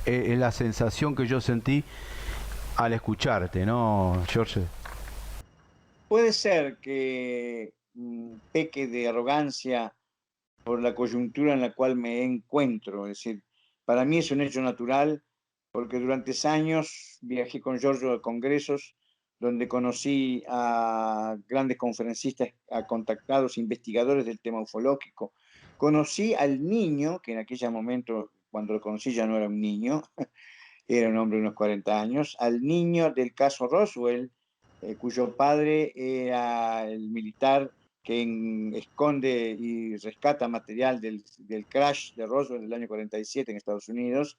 Es la sensación que yo sentí al escucharte, ¿no, Giorgio? Puede ser que peque de arrogancia por la coyuntura en la cual me encuentro. Es decir, para mí es un hecho natural porque durante años viajé con Giorgio a congresos donde conocí a grandes conferencistas, a contactados, investigadores del tema ufológico. Conocí al niño, que en aquel momento, cuando lo conocí ya no era un niño, era un hombre de unos 40 años, al niño del caso Roswell, cuyo padre era el militar que esconde y rescata material del crash de Roswell del año 47 en Estados Unidos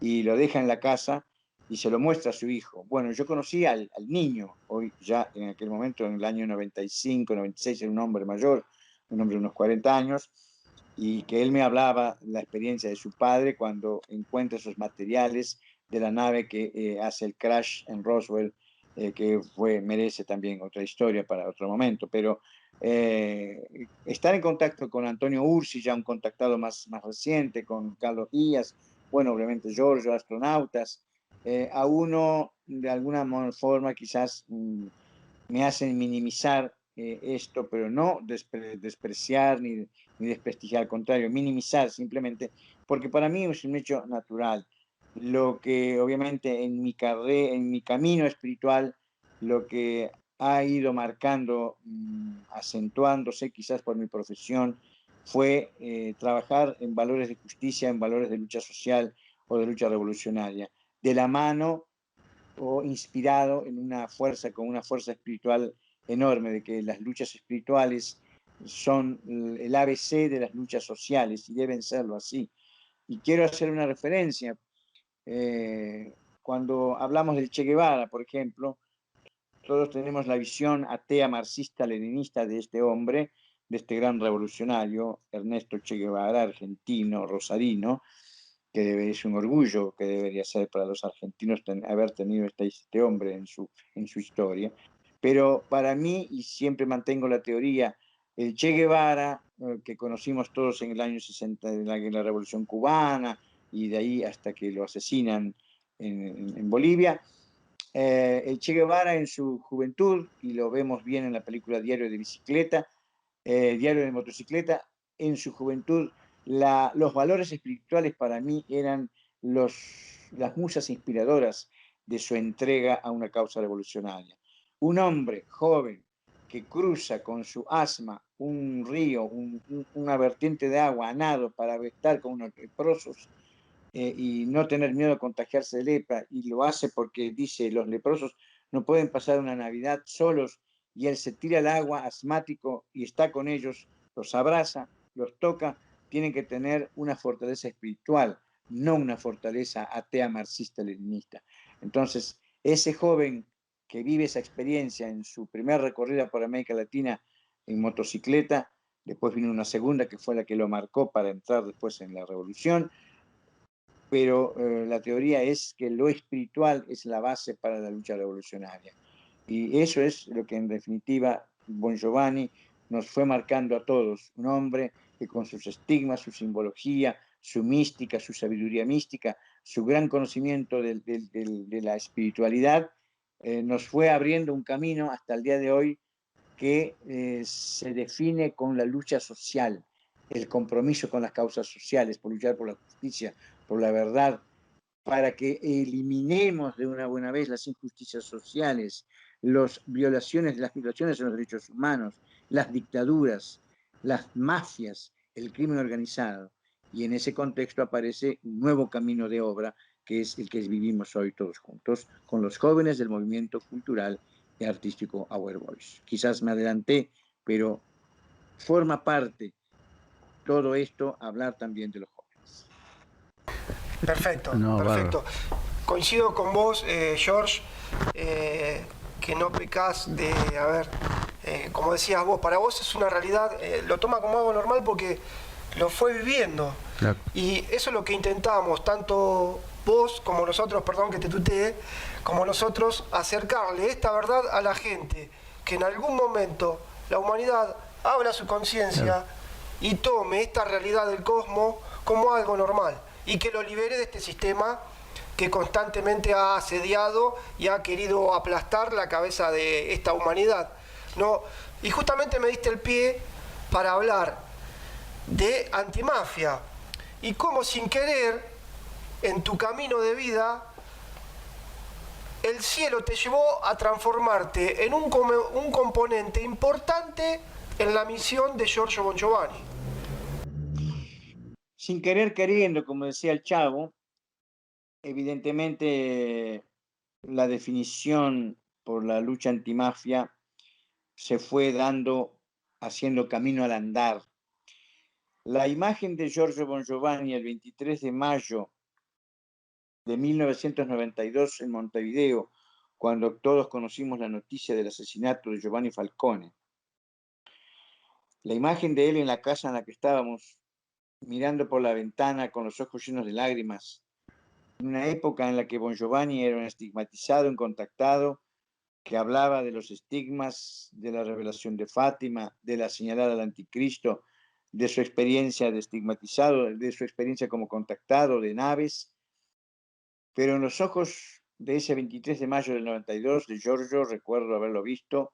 y lo deja en la casa y se lo muestra a su hijo. Bueno, yo conocí al niño, hoy ya en aquel momento, en el año 95, 96, era un hombre mayor, un hombre de unos 40 años, y que él me hablaba la experiencia de su padre cuando encuentra esos materiales de la nave que hace el crash en Roswell, que merece también otra historia para otro momento, pero estar en contacto con Antonio Ursi, ya un contactado más reciente, con Carlos Díaz, bueno, obviamente Giorgio, astronautas, a uno de alguna forma quizás me hacen minimizar esto, pero no despreciar ni desprestigiar, al contrario, minimizar simplemente, porque para mí es un hecho natural. Lo que obviamente en mi camino espiritual, lo que ha ido marcando, acentuándose quizás por mi profesión, fue trabajar en valores de justicia, en valores de lucha social o de lucha revolucionaria, de la mano o inspirado en una fuerza, con una fuerza espiritual enorme, de que las luchas espirituales son el ABC de las luchas sociales y deben serlo así. Y quiero hacer una referencia. Cuando hablamos del Che Guevara, por ejemplo, todos tenemos la visión atea, marxista, leninista de este hombre, de este gran revolucionario, Ernesto Che Guevara, argentino, rosarino, que es un orgullo que debería ser para los argentinos haber tenido este hombre en su historia. Pero para mí, y siempre mantengo la teoría, el Che Guevara, que conocimos todos en el año 60, en la Revolución Cubana, y de ahí hasta que lo asesinan en Bolivia, el Che Guevara en su juventud, y lo vemos bien en la película Diario de Bicicleta, Diario de Motocicleta, en su juventud, los valores espirituales para mí eran las musas inspiradoras de su entrega a una causa revolucionaria. Un hombre joven que cruza con su asma un río, una vertiente de agua a nado para estar con unos leprosos y no tener miedo a contagiarse de lepra, y lo hace porque dice, los leprosos no pueden pasar una Navidad solos, y él se tira al agua asmático y está con ellos, los abraza, los toca, tienen que tener una fortaleza espiritual, no una fortaleza atea, marxista, leninista. Entonces, ese joven que vive esa experiencia en su primer recorrida por América Latina en motocicleta, después vino una segunda que fue la que lo marcó para entrar después en la revolución, pero la teoría es que lo espiritual es la base para la lucha revolucionaria. Y eso es lo que en definitiva Bon Giovanni nos fue marcando a todos, un hombre que con sus estigmas, su simbología, su mística, su sabiduría mística, su gran conocimiento de la espiritualidad, nos fue abriendo un camino hasta el día de hoy que se define con la lucha social, el compromiso con las causas sociales, por luchar por la justicia, por la verdad, para que eliminemos de una buena vez las injusticias sociales, las violaciones a los derechos humanos, las dictaduras, las mafias, el crimen organizado. Y en ese contexto aparece un nuevo camino de obra, que es el que vivimos hoy todos juntos, con los jóvenes del movimiento cultural y artístico Our Voice. Quizás me adelanté, pero forma parte todo esto hablar también de los jóvenes. Perfecto, No, perfecto. bárbaro. Coincido con vos, George, que no pecás de, como decías vos, para vos es una realidad, lo toma como algo normal porque lo fue viviendo. Claro. Y eso es lo que intentamos, tanto vos como nosotros, perdón que te tutee, como nosotros, acercarle esta verdad a la gente, que en algún momento la humanidad abra su conciencia y tome esta realidad del cosmos como algo normal y que lo libere de este sistema que constantemente ha asediado y ha querido aplastar la cabeza de esta humanidad, ¿no? Y justamente me diste el pie para hablar de Antimafia y cómo sin querer en tu camino de vida el cielo te llevó a transformarte en un componente importante en la misión de Giorgio Bon Giovanni. Sin querer queriendo, como decía el Chavo, evidentemente la definición por la lucha antimafia se fue dando, haciendo camino al andar. La imagen de Giorgio Bon Giovanni el 23 de mayo de 1992 en Montevideo, cuando todos conocimos la noticia del asesinato de Giovanni Falcone. La imagen de él en la casa en la que estábamos, mirando por la ventana con los ojos llenos de lágrimas, en una época en la que Bon Giovanni era un estigmatizado, un contactado, que hablaba de los estigmas, de la revelación de Fátima, de la señalada al anticristo, de su experiencia de estigmatizado, de su experiencia como contactado de naves. Pero en los ojos de ese 23 de mayo del 92 de Giorgio, recuerdo haberlo visto,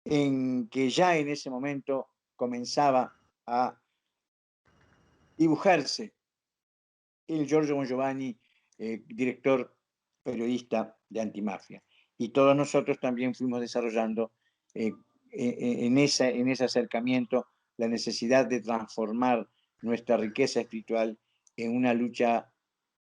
en que ya en ese momento comenzaba a dibujarse el Giorgio Bon Giovanni, director periodista de Antimafia. Y todos nosotros también fuimos desarrollando en ese acercamiento la necesidad de transformar nuestra riqueza espiritual en una lucha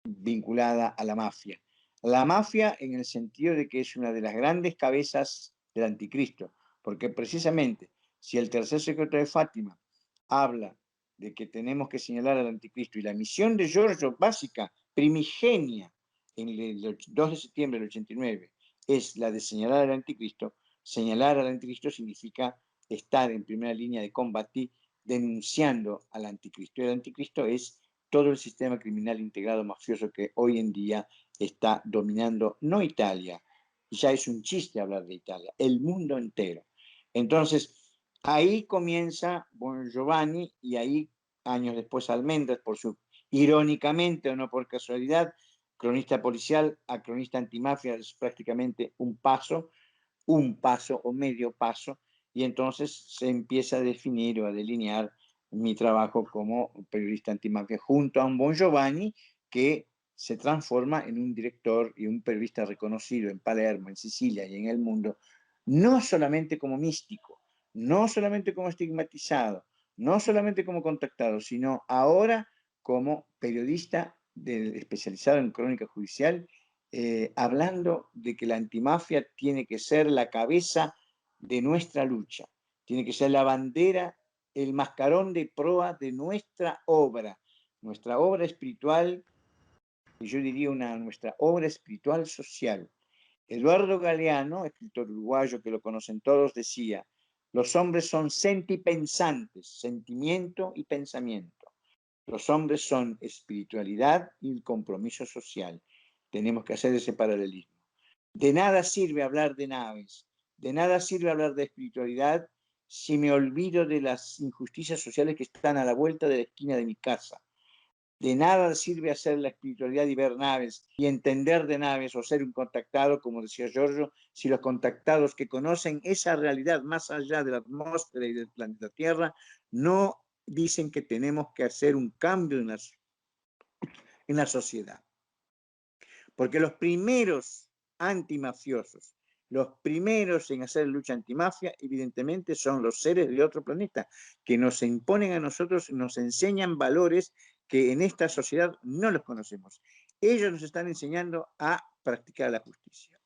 vinculada a la mafia. La mafia en el sentido de que es una de las grandes cabezas del anticristo, porque precisamente si el tercer secreto de Fátima habla de que tenemos que señalar al anticristo y la misión de Giorgio básica, primigenia, en el 2 de septiembre del 89, es la de señalar al anticristo. Señalar al anticristo significa estar en primera línea de combate denunciando al anticristo. Y el anticristo es todo el sistema criminal integrado mafioso que hoy en día está dominando, no Italia, ya es un chiste hablar de Italia, el mundo entero. Entonces, ahí comienza Bon Giovanni y ahí, años después, Almendras, por su, irónicamente o no por casualidad, cronista policial a cronista antimafia es prácticamente un paso o medio paso, y entonces se empieza a definir o a delinear mi trabajo como periodista antimafia junto a un Bon Giovanni que se transforma en un director y un periodista reconocido en Palermo, en Sicilia y en el mundo, no solamente como místico, no solamente como estigmatizado, no solamente como contactado, sino ahora como periodista especializado en crónica judicial, hablando de que la antimafia tiene que ser la cabeza de nuestra lucha, tiene que ser la bandera, el mascarón de proa de nuestra obra espiritual, y yo diría nuestra obra espiritual social. Eduardo Galeano, escritor uruguayo que lo conocen todos, decía: los hombres son sentipensantes, sentimiento y pensamiento. Los hombres son espiritualidad y compromiso social. Tenemos que hacer ese paralelismo. De nada sirve hablar de naves, de nada sirve hablar de espiritualidad si me olvido de las injusticias sociales que están a la vuelta de la esquina de mi casa. De nada sirve hacer la espiritualidad y ver naves y entender de naves o ser un contactado, como decía Giorgio, si los contactados que conocen esa realidad más allá de la atmósfera y del planeta Tierra no dicen que tenemos que hacer un cambio en la sociedad. Porque los primeros antimafiosos, los primeros en hacer lucha antimafia, evidentemente son los seres de otro planeta, que nos imponen a nosotros, nos enseñan valores que en esta sociedad no los conocemos. Ellos nos están enseñando a practicar la justicia.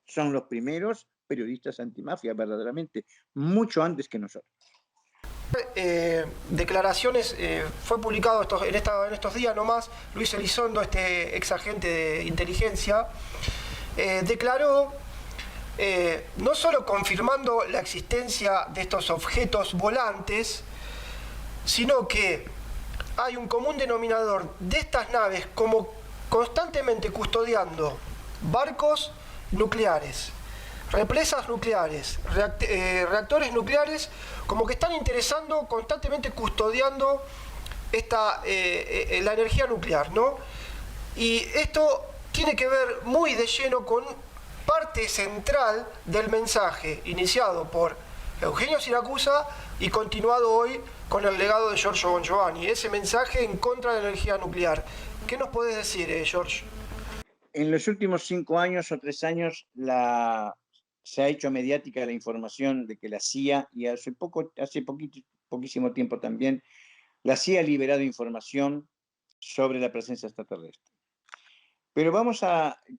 Son los primeros periodistas antimafia, verdaderamente, mucho antes que nosotros. Declaraciones, fue publicado en estos días nomás, Luis Elizondo, este ex agente de inteligencia, declaró, no solo confirmando la existencia de estos objetos volantes, sino que hay un común denominador de estas naves como constantemente custodiando barcos nucleares, represas nucleares, reactores nucleares, como que están interesando, constantemente custodiando la energía nuclear, ¿no? Y esto tiene que ver muy de lleno con parte central del mensaje iniciado por Eugenio Siracusa y continuado hoy con el legado de Giorgio Bongiovanni, ese mensaje en contra de la energía nuclear. ¿Qué nos podés decir, George? En los últimos 5 años o 3 años se ha hecho mediática la información de que la CIA, y poquísimo tiempo también, la CIA ha liberado información sobre la presencia extraterrestre. Pero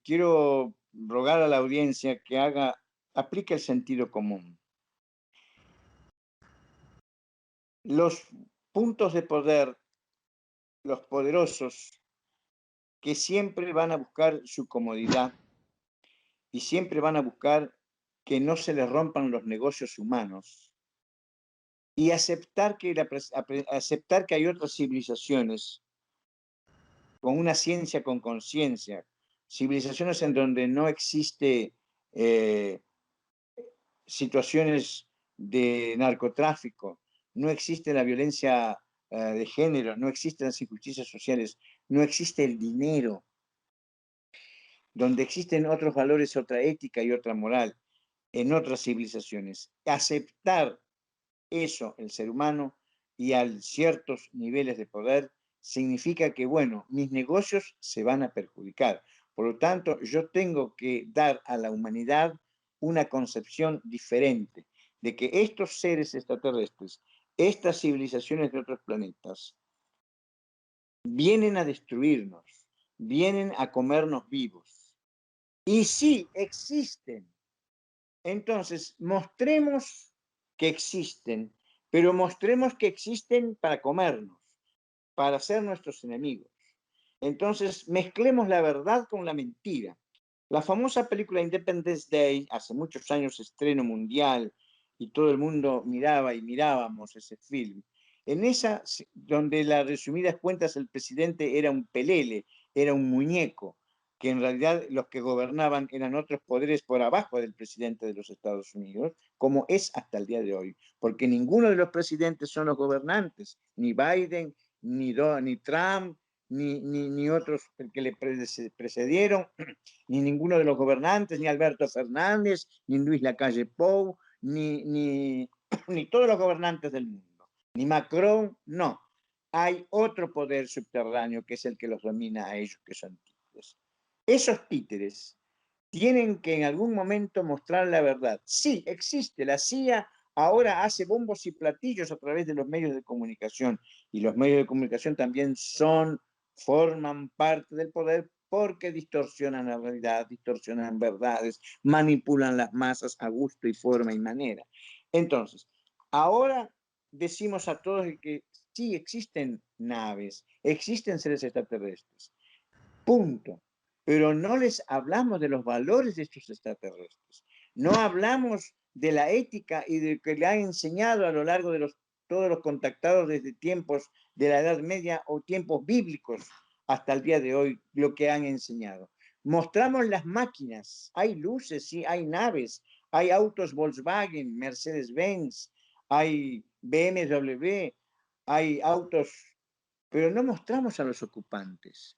quiero rogar a la audiencia que aplique el sentido común. Los puntos de poder, los poderosos, que siempre van a buscar su comodidad y siempre van a buscar que no se les rompan los negocios humanos y aceptar que hay otras civilizaciones con una ciencia con conciencia, civilizaciones en donde no existe situaciones de narcotráfico, no existe la violencia de género, no existen las injusticias sociales, no existe el dinero, donde existen otros valores, otra ética y otra moral en otras civilizaciones. Aceptar eso, el ser humano, y a ciertos niveles de poder, significa que, bueno, mis negocios se van a perjudicar. Por lo tanto, yo tengo que dar a la humanidad una concepción diferente de que estos seres extraterrestres, estas civilizaciones de otros planetas, vienen a destruirnos, vienen a comernos vivos. Y sí, existen. Entonces, mostremos que existen, pero mostremos que existen para comernos, para ser nuestros enemigos. Entonces, mezclemos la verdad con la mentira. La famosa película Independence Day, hace muchos años, estreno mundial, y todo el mundo miraba y mirábamos ese film. En esa, donde las resumidas cuentas el presidente era un pelele, era un muñeco, que en realidad los que gobernaban eran otros poderes por abajo del presidente de los Estados Unidos, como es hasta el día de hoy, porque ninguno de los presidentes son los gobernantes, ni Biden, ni Trump, ni otros que le precedieron, ni ninguno de los gobernantes, ni Alberto Fernández, ni Luis Lacalle Pou, ni todos los gobernantes del mundo, ni Macron, no. Hay otro poder subterráneo que es el que los domina a ellos, que son títeres. Esos títeres tienen que en algún momento mostrar la verdad. Sí, existe, la CIA ahora hace bombos y platillos a través de los medios de comunicación, y los medios de comunicación también forman parte del poder porque distorsionan la realidad, distorsionan verdades, manipulan las masas a gusto y forma y manera. Entonces, ahora decimos a todos que sí existen naves, existen seres extraterrestres, punto. Pero no les hablamos de los valores de estos extraterrestres, no hablamos de la ética y de que le han enseñado a lo largo de todos los contactados desde tiempos de la Edad Media o tiempos bíblicos hasta el día de hoy, lo que han enseñado. Mostramos las máquinas, hay luces, sí, hay naves, hay autos Volkswagen, Mercedes-Benz, hay BMW, hay autos, pero no mostramos a los ocupantes.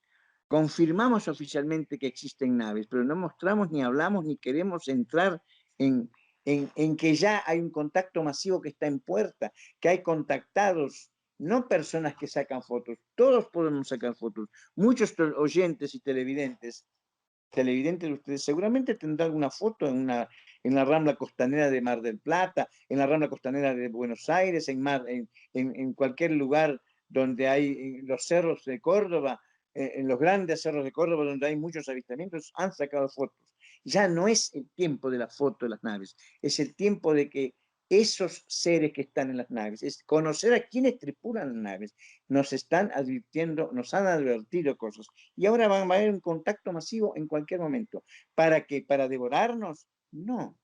Confirmamos oficialmente que existen naves, pero no mostramos, ni hablamos, ni queremos entrar en que ya hay un contacto masivo que está en puerta, que hay contactados, no personas que sacan fotos, todos podemos sacar fotos. Muchos oyentes y televidentes de ustedes seguramente tendrán alguna foto en la Rambla Costanera de Mar del Plata, en la Rambla Costanera de Buenos Aires, en cualquier lugar donde hay los cerros de Córdoba, en los grandes cerros de Córdoba donde hay muchos avistamientos, han sacado fotos. Ya no es el tiempo de la foto de las naves, es el tiempo de que esos seres que están en las naves, es conocer a quienes tripulan las naves, nos están advirtiendo, nos han advertido cosas, y ahora va a haber un contacto masivo en cualquier momento. ¿Para qué? ¿Para devorarnos? No,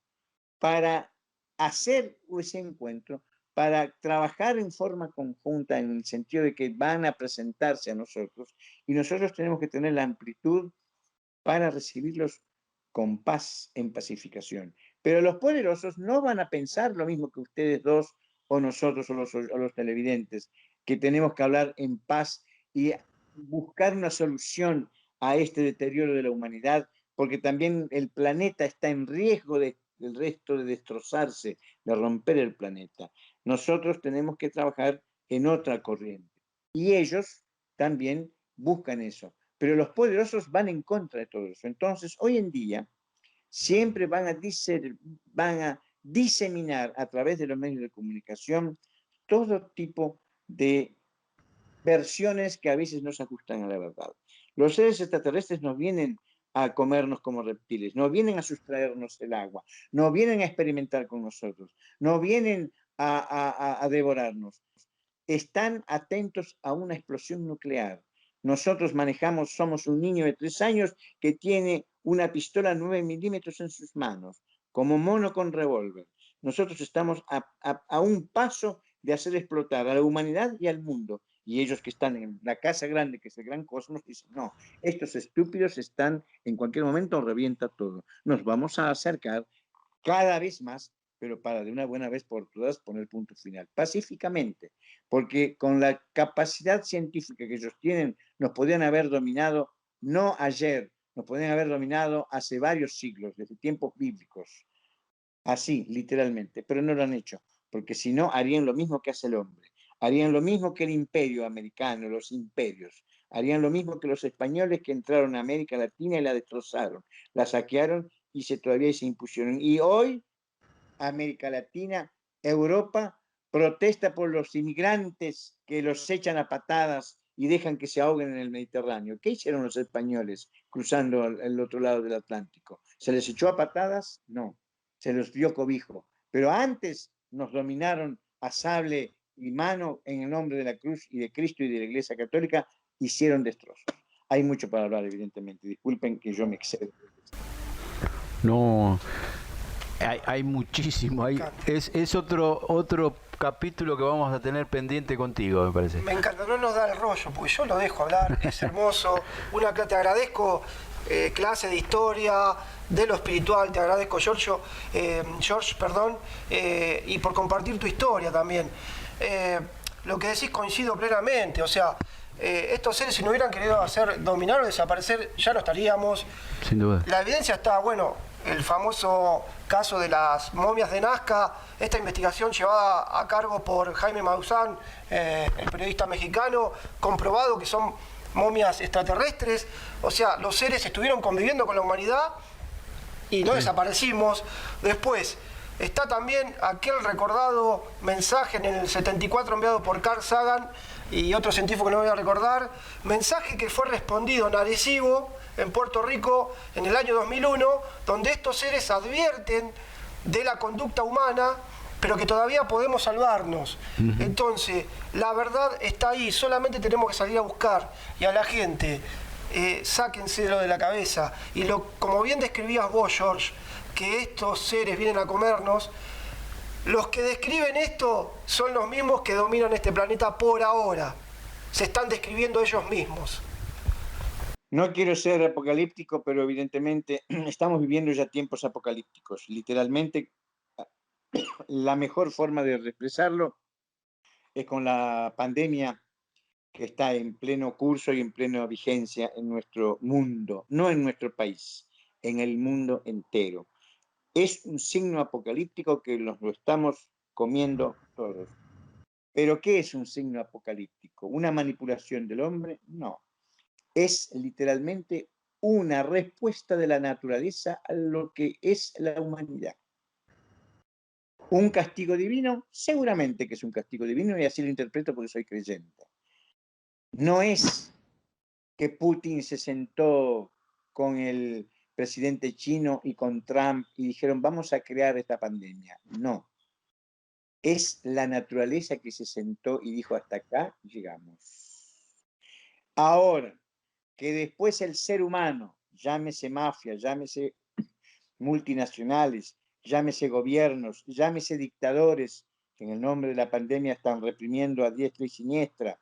para hacer ese encuentro, para trabajar en forma conjunta en el sentido de que van a presentarse a nosotros y nosotros tenemos que tener la amplitud para recibirlos con paz en pacificación. Pero los poderosos no van a pensar lo mismo que ustedes dos o nosotros o los televidentes, que tenemos que hablar en paz y buscar una solución a este deterioro de la humanidad, porque también el planeta está en riesgo del resto de destrozarse, de romper el planeta. Nosotros tenemos que trabajar en otra corriente. Y ellos también buscan eso. Pero los poderosos van en contra de todo eso. Entonces, hoy en día, siempre van a diseminar a través de los medios de comunicación todo tipo de versiones que a veces no se ajustan a la verdad. Los seres extraterrestres no vienen a comernos como reptiles, no vienen a sustraernos el agua, no vienen a experimentar con nosotros, no vienen a devorarnos. Están atentos a una explosión nuclear. Nosotros somos un niño de 3 años que tiene una pistola 9 milímetros en sus manos, como mono con revólver. Nosotros estamos a un paso de hacer explotar a la humanidad y al mundo. Y ellos que están en la casa grande, que es el gran cosmos, dicen, no, estos estúpidos están, en cualquier momento revienta todo. Nos vamos a acercar cada vez más, pero para de una buena vez por todas poner punto final, pacíficamente, porque con la capacidad científica que ellos tienen, nos podrían haber dominado, no ayer, nos podrían haber dominado hace varios siglos, desde tiempos bíblicos, así, literalmente, pero no lo han hecho, porque si no, harían lo mismo que hace el hombre, harían lo mismo que el imperio americano, los imperios, harían lo mismo que los españoles que entraron a América Latina y la destrozaron, la saquearon y todavía se impusieron. Y hoy América Latina, Europa, protesta por los inmigrantes que los echan a patadas y dejan que se ahoguen en el Mediterráneo. ¿Qué hicieron los españoles cruzando el otro lado del Atlántico? ¿Se les echó a patadas? No, se los dio cobijo. Pero antes nos dominaron a sable y mano en el nombre de la cruz y de Cristo y de la Iglesia Católica, hicieron destrozos. Hay mucho para hablar, evidentemente. Disculpen que yo me excedo. No, hay muchísimo. Es otro capítulo que vamos a tener pendiente contigo, me parece. Me encanta, no nos da el rollo, porque yo lo dejo hablar, es hermoso. Te agradezco clase de historia, de lo espiritual, te agradezco, George, y por compartir tu historia también. Lo que decís coincido plenamente, o sea, estos seres si no hubieran querido hacer dominar o desaparecer, ya no estaríamos. Sin duda. La evidencia está, bueno, el famoso caso de las momias de Nazca, esta investigación llevada a cargo por Jaime Maussan, el periodista mexicano, comprobado que son momias extraterrestres, o sea, los seres estuvieron conviviendo con la humanidad y no desaparecimos. Después, está también aquel recordado mensaje en el 74 enviado por Carl Sagan y otro científico que no voy a recordar, mensaje que fue respondido en Arecibo, en Puerto Rico, en el año 2001, donde estos seres advierten de la conducta humana, pero que todavía podemos salvarnos. Entonces, la verdad está ahí, solamente tenemos que salir a buscar. Y a la gente, sáquenselo de la cabeza. Y como bien describías vos, George, que estos seres vienen a comernos, los que describen esto son los mismos que dominan este planeta por ahora. Se están describiendo ellos mismos. No quiero ser apocalíptico, pero evidentemente estamos viviendo ya tiempos apocalípticos. Literalmente, la mejor forma de expresarlo es con la pandemia que está en pleno curso y en plena vigencia en nuestro mundo, no en nuestro país, en el mundo entero. Es un signo apocalíptico que nos lo estamos comiendo todos. ¿Pero qué es un signo apocalíptico? ¿Una manipulación del hombre? No. Es literalmente una respuesta de la naturaleza a lo que es la humanidad. ¿Un castigo divino? Seguramente que es un castigo divino y así lo interpreto porque soy creyente. No es que Putin se sentó con el presidente chino y con Trump y dijeron vamos a crear esta pandemia. No. Es la naturaleza que se sentó y dijo hasta acá llegamos. Ahora, que después el ser humano, llámese mafia, llámese multinacionales, llámese gobiernos, llámese dictadores, que en el nombre de la pandemia están reprimiendo a diestra y siniestra,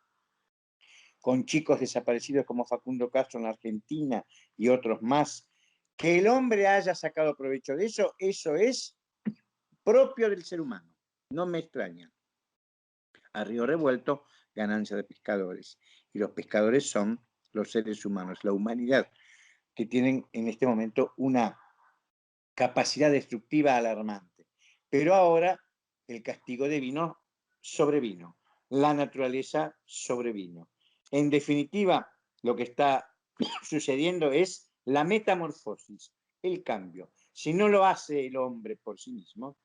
con chicos desaparecidos como Facundo Castro en la Argentina y otros más, que el hombre haya sacado provecho de eso, eso es propio del ser humano. No me extraña. A río revuelto, ganancia de pescadores. Y los pescadores son los seres humanos, la humanidad, que tienen en este momento una capacidad destructiva alarmante. Pero ahora el castigo divino sobrevino, la naturaleza sobrevino. En definitiva, lo que está sucediendo es la metamorfosis, el cambio. Si no lo hace el hombre por sí mismo,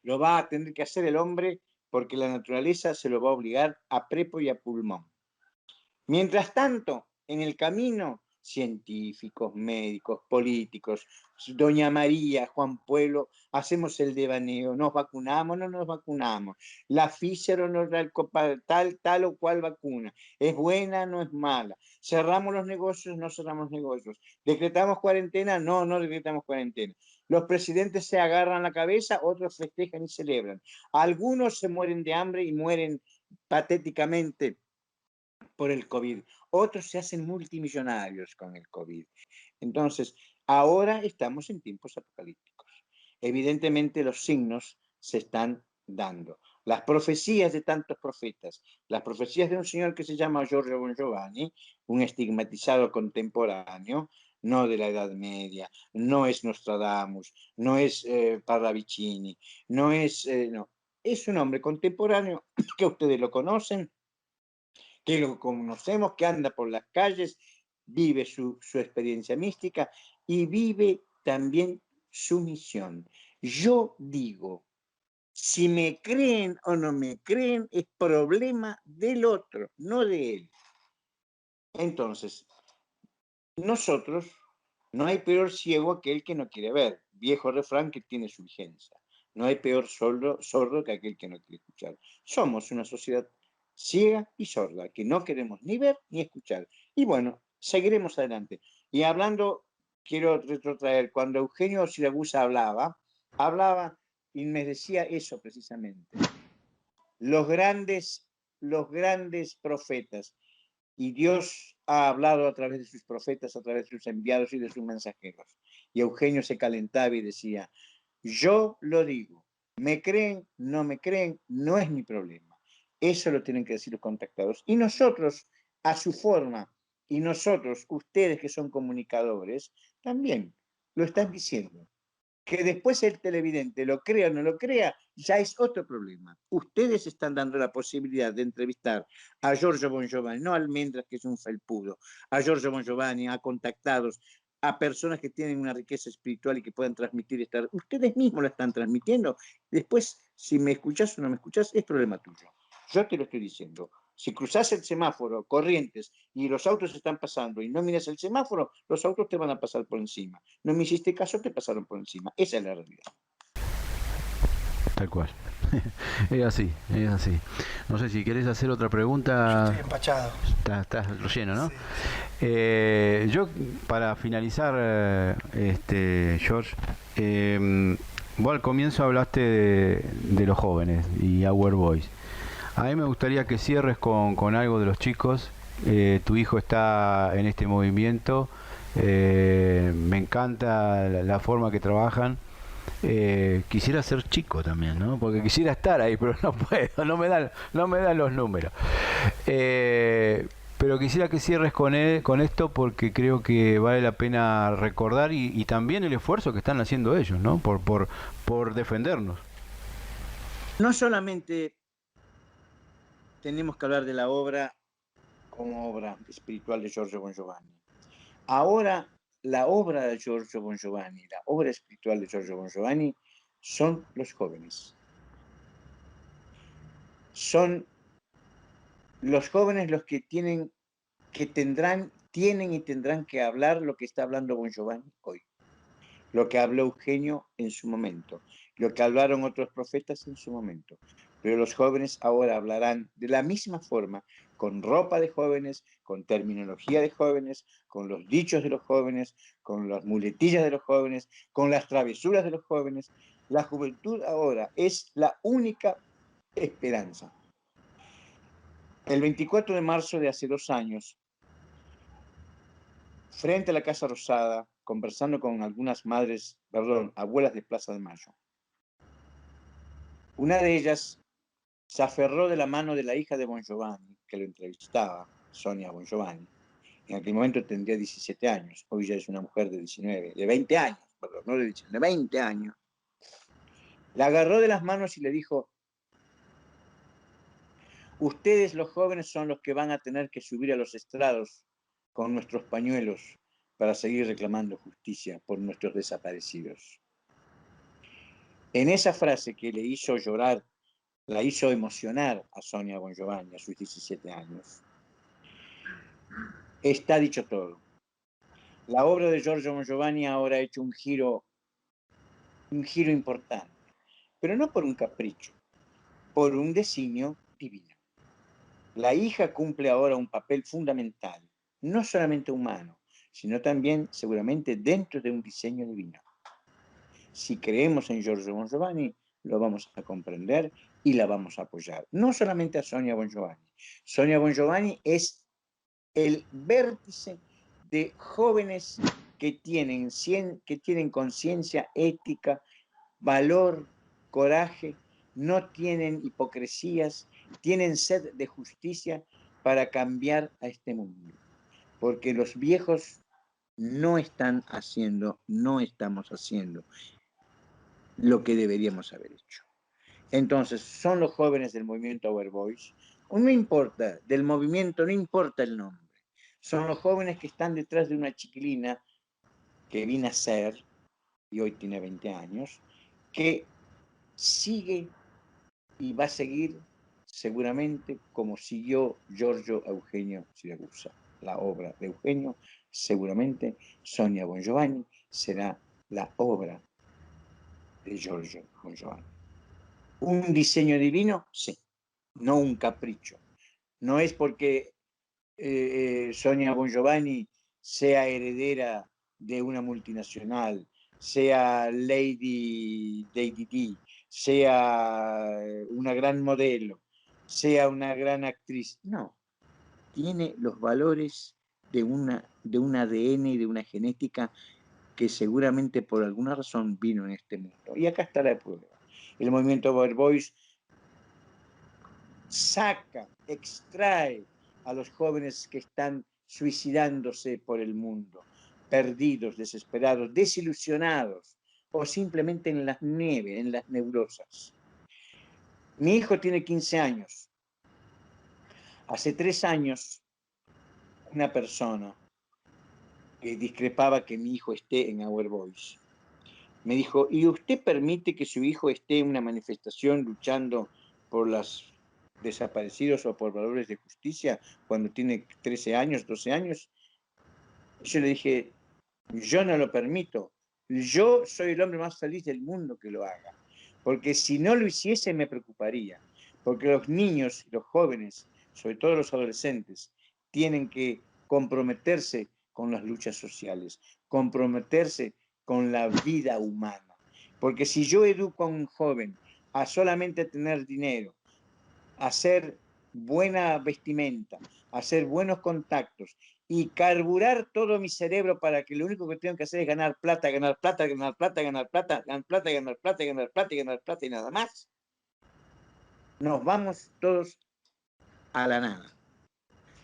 lo va a tener que hacer el hombre porque la naturaleza se lo va a obligar a prepo y a pulmón. Mientras tanto, en el camino, científicos, médicos, políticos, doña María, Juan Pueblo, hacemos el devaneo, nos vacunamos, no nos vacunamos, la Pfizer o nos da tal o cual vacuna, es buena, no es mala, cerramos los negocios, no cerramos negocios, decretamos cuarentena, no decretamos cuarentena. Los presidentes se agarran la cabeza, otros festejan y celebran. Algunos se mueren de hambre y mueren patéticamente por el COVID. Otros se hacen multimillonarios con el COVID. Entonces, ahora estamos en tiempos apocalípticos. Evidentemente los signos se están dando. Las profecías de tantos profetas, las profecías de un señor que se llama Giorgio Bongiovanni, un estigmatizado contemporáneo, no de la Edad Media, no es Nostradamus, no es Parravicini, no, es un hombre contemporáneo que ustedes lo conocen, que lo conocemos, que anda por las calles, vive su experiencia mística y vive también su misión. Yo digo, si me creen o no me creen, es problema del otro, no de él. Entonces, nosotros, no hay peor ciego aquel que no quiere ver, viejo refrán que tiene su vigencia. No hay peor sordo que aquel que no quiere escuchar. Somos una sociedad ciega y sorda, que no queremos ni ver ni escuchar. Y bueno, seguiremos adelante. Y hablando, quiero retrotraer, cuando Eugenio Siragusa hablaba y me decía eso precisamente. Los grandes profetas, y Dios ha hablado a través de sus profetas, a través de sus enviados y de sus mensajeros. Y Eugenio se calentaba y decía, yo lo digo, me creen, no me creen, no es mi problema. Eso lo tienen que decir los contactados. Y nosotros, a su forma, y nosotros, ustedes que son comunicadores, también lo están diciendo. Que después el televidente lo crea o no lo crea, ya es otro problema. Ustedes están dando la posibilidad de entrevistar a Giorgio Bongiovanni, no a Almendras, que es un felpudo, a Giorgio Bongiovanni, a contactados, a personas que tienen una riqueza espiritual y que puedan transmitir. Ustedes mismos la están transmitiendo. Después, si me escuchás o no me escuchás, es problema tuyo. Yo te lo estoy diciendo. Si cruzás el semáforo, Corrientes, y los autos están pasando y no miras el semáforo, los autos te van a pasar por encima. No me hiciste caso, te pasaron por encima. Esa es la realidad. Tal cual. Es así, es así. No sé si querés hacer otra pregunta. Yo estoy empachado. Estás lleno, ¿no? Sí. Yo, para finalizar, George, vos al comienzo hablaste de los jóvenes y Our Boys. A mí me gustaría que cierres con algo de los chicos. Tu hijo está en este movimiento. Me encanta la forma que trabajan. Quisiera ser chico también, ¿no? Porque quisiera estar ahí, pero no puedo, no me dan los números. Pero quisiera que cierres con esto porque creo que vale la pena recordar y también el esfuerzo que están haciendo ellos, ¿no? Por defendernos. No solamente tenemos que hablar de la obra como obra espiritual de Giorgio Bongiovanni. Ahora, la obra de Giorgio Bongiovanni, la obra espiritual de Giorgio Bongiovanni, son los jóvenes. Son los jóvenes los que tienen y tendrán que hablar lo que está hablando Bongiovanni hoy, lo que habló Eugenio en su momento, lo que hablaron otros profetas en su momento. Pero los jóvenes ahora hablarán de la misma forma, con ropa de jóvenes, con terminología de jóvenes, con los dichos de los jóvenes, con las muletillas de los jóvenes, con las travesuras de los jóvenes, La juventud ahora es la única esperanza. El 24 de marzo de hace 2 años, frente a la Casa Rosada, conversando con algunas abuelas de Plaza de Mayo, una de ellas se aferró de la mano de la hija de Bon Giovanni, que lo entrevistaba, Sonia Bon Giovanni. En aquel momento tendría 17 años, hoy ya es una mujer de 19, de 20 años, perdón, no de 19, de 20 años. La agarró de las manos y le dijo: ustedes los jóvenes son los que van a tener que subir a los estrados con nuestros pañuelos para seguir reclamando justicia por nuestros desaparecidos. En esa frase que le hizo llorar, la hizo emocionar a Sonia Bon Giovanni a sus 17 años, está dicho todo. La obra de Giorgio Bon Giovanni ahora ha hecho un giro importante, pero no por un capricho, por un designio divino. La hija cumple ahora un papel fundamental, no solamente humano, sino también seguramente dentro de un diseño divino. Si creemos en Giorgio Bon Giovanni, lo vamos a comprender y la vamos a apoyar. No solamente a Sonia Bon Giovanni. Sonia Bon Giovanni es el vértice de jóvenes que tienen conciencia ética, valor, coraje, no tienen hipocresías, tienen sed de justicia para cambiar a este mundo. Porque los viejos no estamos haciendo lo que deberíamos haber hecho. Entonces, son los jóvenes del movimiento Our Voice. No importa, del movimiento no importa el nombre. Son los jóvenes que están detrás de una chiquilina que vino a ser, y hoy tiene 20 años, que sigue y va a seguir seguramente como siguió Giorgio Eugenio Siragusa. La obra de Eugenio, seguramente Sonia Bon Giovanni será la obra de Giorgio Bon Giovanni. ¿Un diseño divino? Sí, no un capricho. No es porque Sonia Bon Giovanni sea heredera de una multinacional, sea Lady Di, sea una gran modelo, sea una gran actriz. No, tiene los valores de un ADN y de una genética que seguramente por alguna razón vino en este mundo. Y acá está la prueba. El movimiento Our Voice extrae a los jóvenes que están suicidándose por el mundo, perdidos, desesperados, desilusionados, o simplemente en las nieves, en las neurosas. Mi hijo tiene 15 años. Hace 3 años, una persona que discrepaba que mi hijo esté en Our Voice me dijo: ¿y usted permite que su hijo esté en una manifestación luchando por los desaparecidos o por valores de justicia cuando tiene 13 años, 12 años? Yo le dije: yo no lo permito. Yo soy el hombre más feliz del mundo que lo haga. Porque si no lo hiciese me preocuparía. Porque los niños y los jóvenes, sobre todo los adolescentes, tienen que comprometerse con las luchas sociales, comprometerse con la vida humana. Porque si yo educo a un joven a solamente tener dinero, a hacer buena vestimenta, a hacer buenos contactos y carburar todo mi cerebro para que lo único que tengo que hacer es ganar plata, ganar plata, ganar plata, ganar plata, ganar plata, ganar plata, ganar plata y ganar plata y nada más, nos vamos todos a la nada.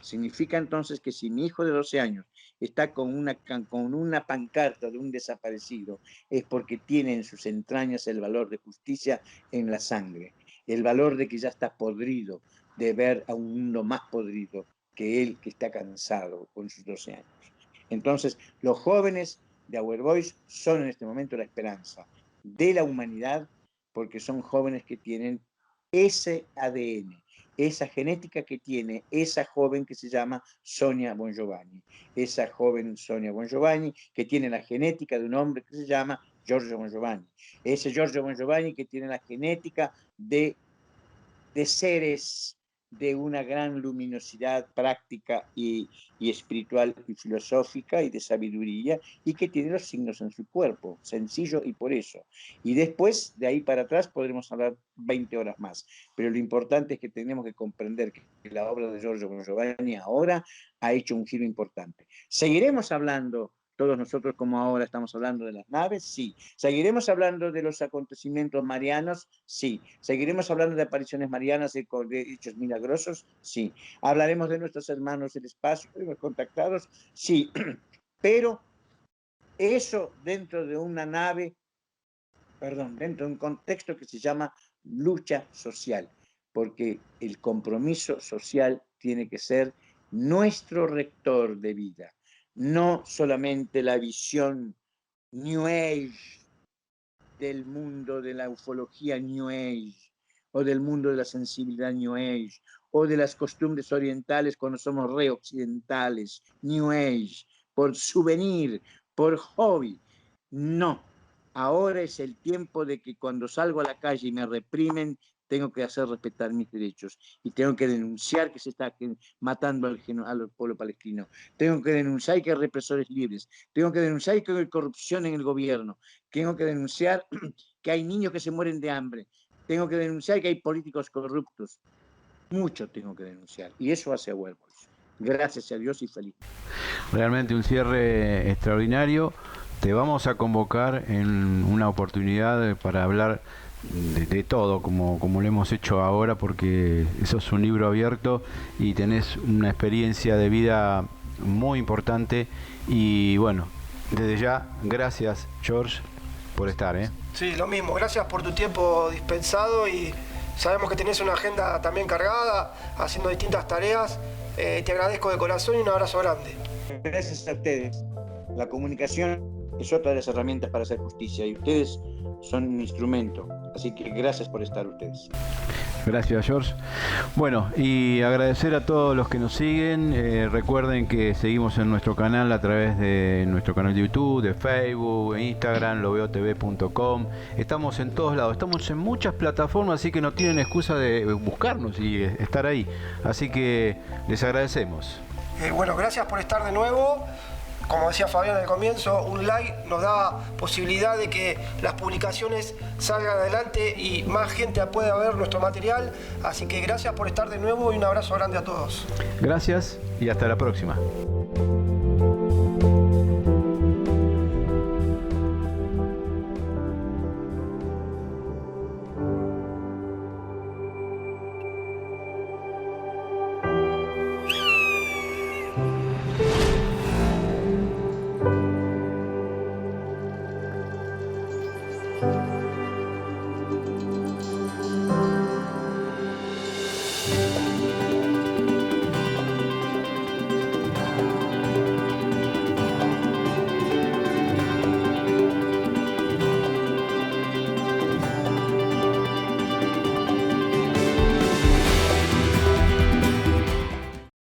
Significa entonces que si mi hijo de 12 años está con una pancarta de un desaparecido, es porque tiene en sus entrañas el valor de justicia en la sangre, el valor de que ya está podrido de ver a un mundo más podrido que él, que está cansado con sus 12 años. Entonces, los jóvenes de Our Voice son en este momento la esperanza de la humanidad, porque son jóvenes que tienen ese ADN, esa genética que tiene esa joven que se llama Sonia Bon Giovanni, esa joven Sonia Bon Giovanni que tiene la genética de un hombre que se llama Giorgio Bon Giovanni, ese Giorgio Bon Giovanni que tiene la genética de seres de una gran luminosidad práctica y espiritual y filosófica y de sabiduría, y que tiene los signos en su cuerpo, sencillo y por eso. Y después, de ahí para atrás, podremos hablar 20 horas más. Pero lo importante es que tenemos que comprender que la obra de Giorgio Giovanni ahora ha hecho un giro importante. ¿Seguiremos hablando todos nosotros como ahora estamos hablando de las naves? Sí. ¿Seguiremos hablando de los acontecimientos marianos? Sí. ¿Seguiremos hablando de apariciones marianas y de hechos milagrosos? Sí. ¿Hablaremos de nuestros hermanos del espacio, de los contactados? Sí. Pero eso dentro de una nave, dentro de un contexto que se llama lucha social, porque el compromiso social tiene que ser nuestro rector de vida. No solamente la visión New Age del mundo de la ufología New Age, o del mundo de la sensibilidad New Age, o de las costumbres orientales cuando somos reoccidentales, New Age, por souvenir, por hobby. No, ahora es el tiempo de que cuando salgo a la calle y me reprimen, tengo que hacer respetar mis derechos y tengo que denunciar que se está matando al pueblo palestino. Tengo que denunciar que hay represores libres. Tengo que denunciar que hay corrupción en el gobierno. Tengo que denunciar que hay niños que se mueren de hambre. Tengo que denunciar que hay políticos corruptos. Mucho tengo que denunciar. Y eso hace Werewolf. Gracias a Dios y feliz. Realmente un cierre extraordinario. Te vamos a convocar en una oportunidad para hablar de todo, como lo hemos hecho ahora, porque eso es un libro abierto y tenés una experiencia de vida muy importante. Y bueno, desde ya, gracias, George, por estar. Sí, lo mismo. Gracias por tu tiempo dispensado y sabemos que tenés una agenda también cargada, haciendo distintas tareas. Te agradezco de corazón y un abrazo grande. Gracias a ustedes. La comunicación es otra de las herramientas para hacer justicia y ustedes son un instrumento. Así que gracias por estar ustedes. Gracias, George. Bueno, y agradecer a todos los que nos siguen. Recuerden que seguimos en nuestro canal a través de nuestro canal de YouTube, de Facebook, Instagram, loveotv.com. Estamos en todos lados, estamos en muchas plataformas, así que no tienen excusa de buscarnos y estar ahí. Así que les agradecemos. Bueno, gracias por estar de nuevo. Como decía Fabián al comienzo, un like nos da posibilidad de que las publicaciones salgan adelante y más gente pueda ver nuestro material. Así que gracias por estar de nuevo y un abrazo grande a todos. Gracias y hasta la próxima.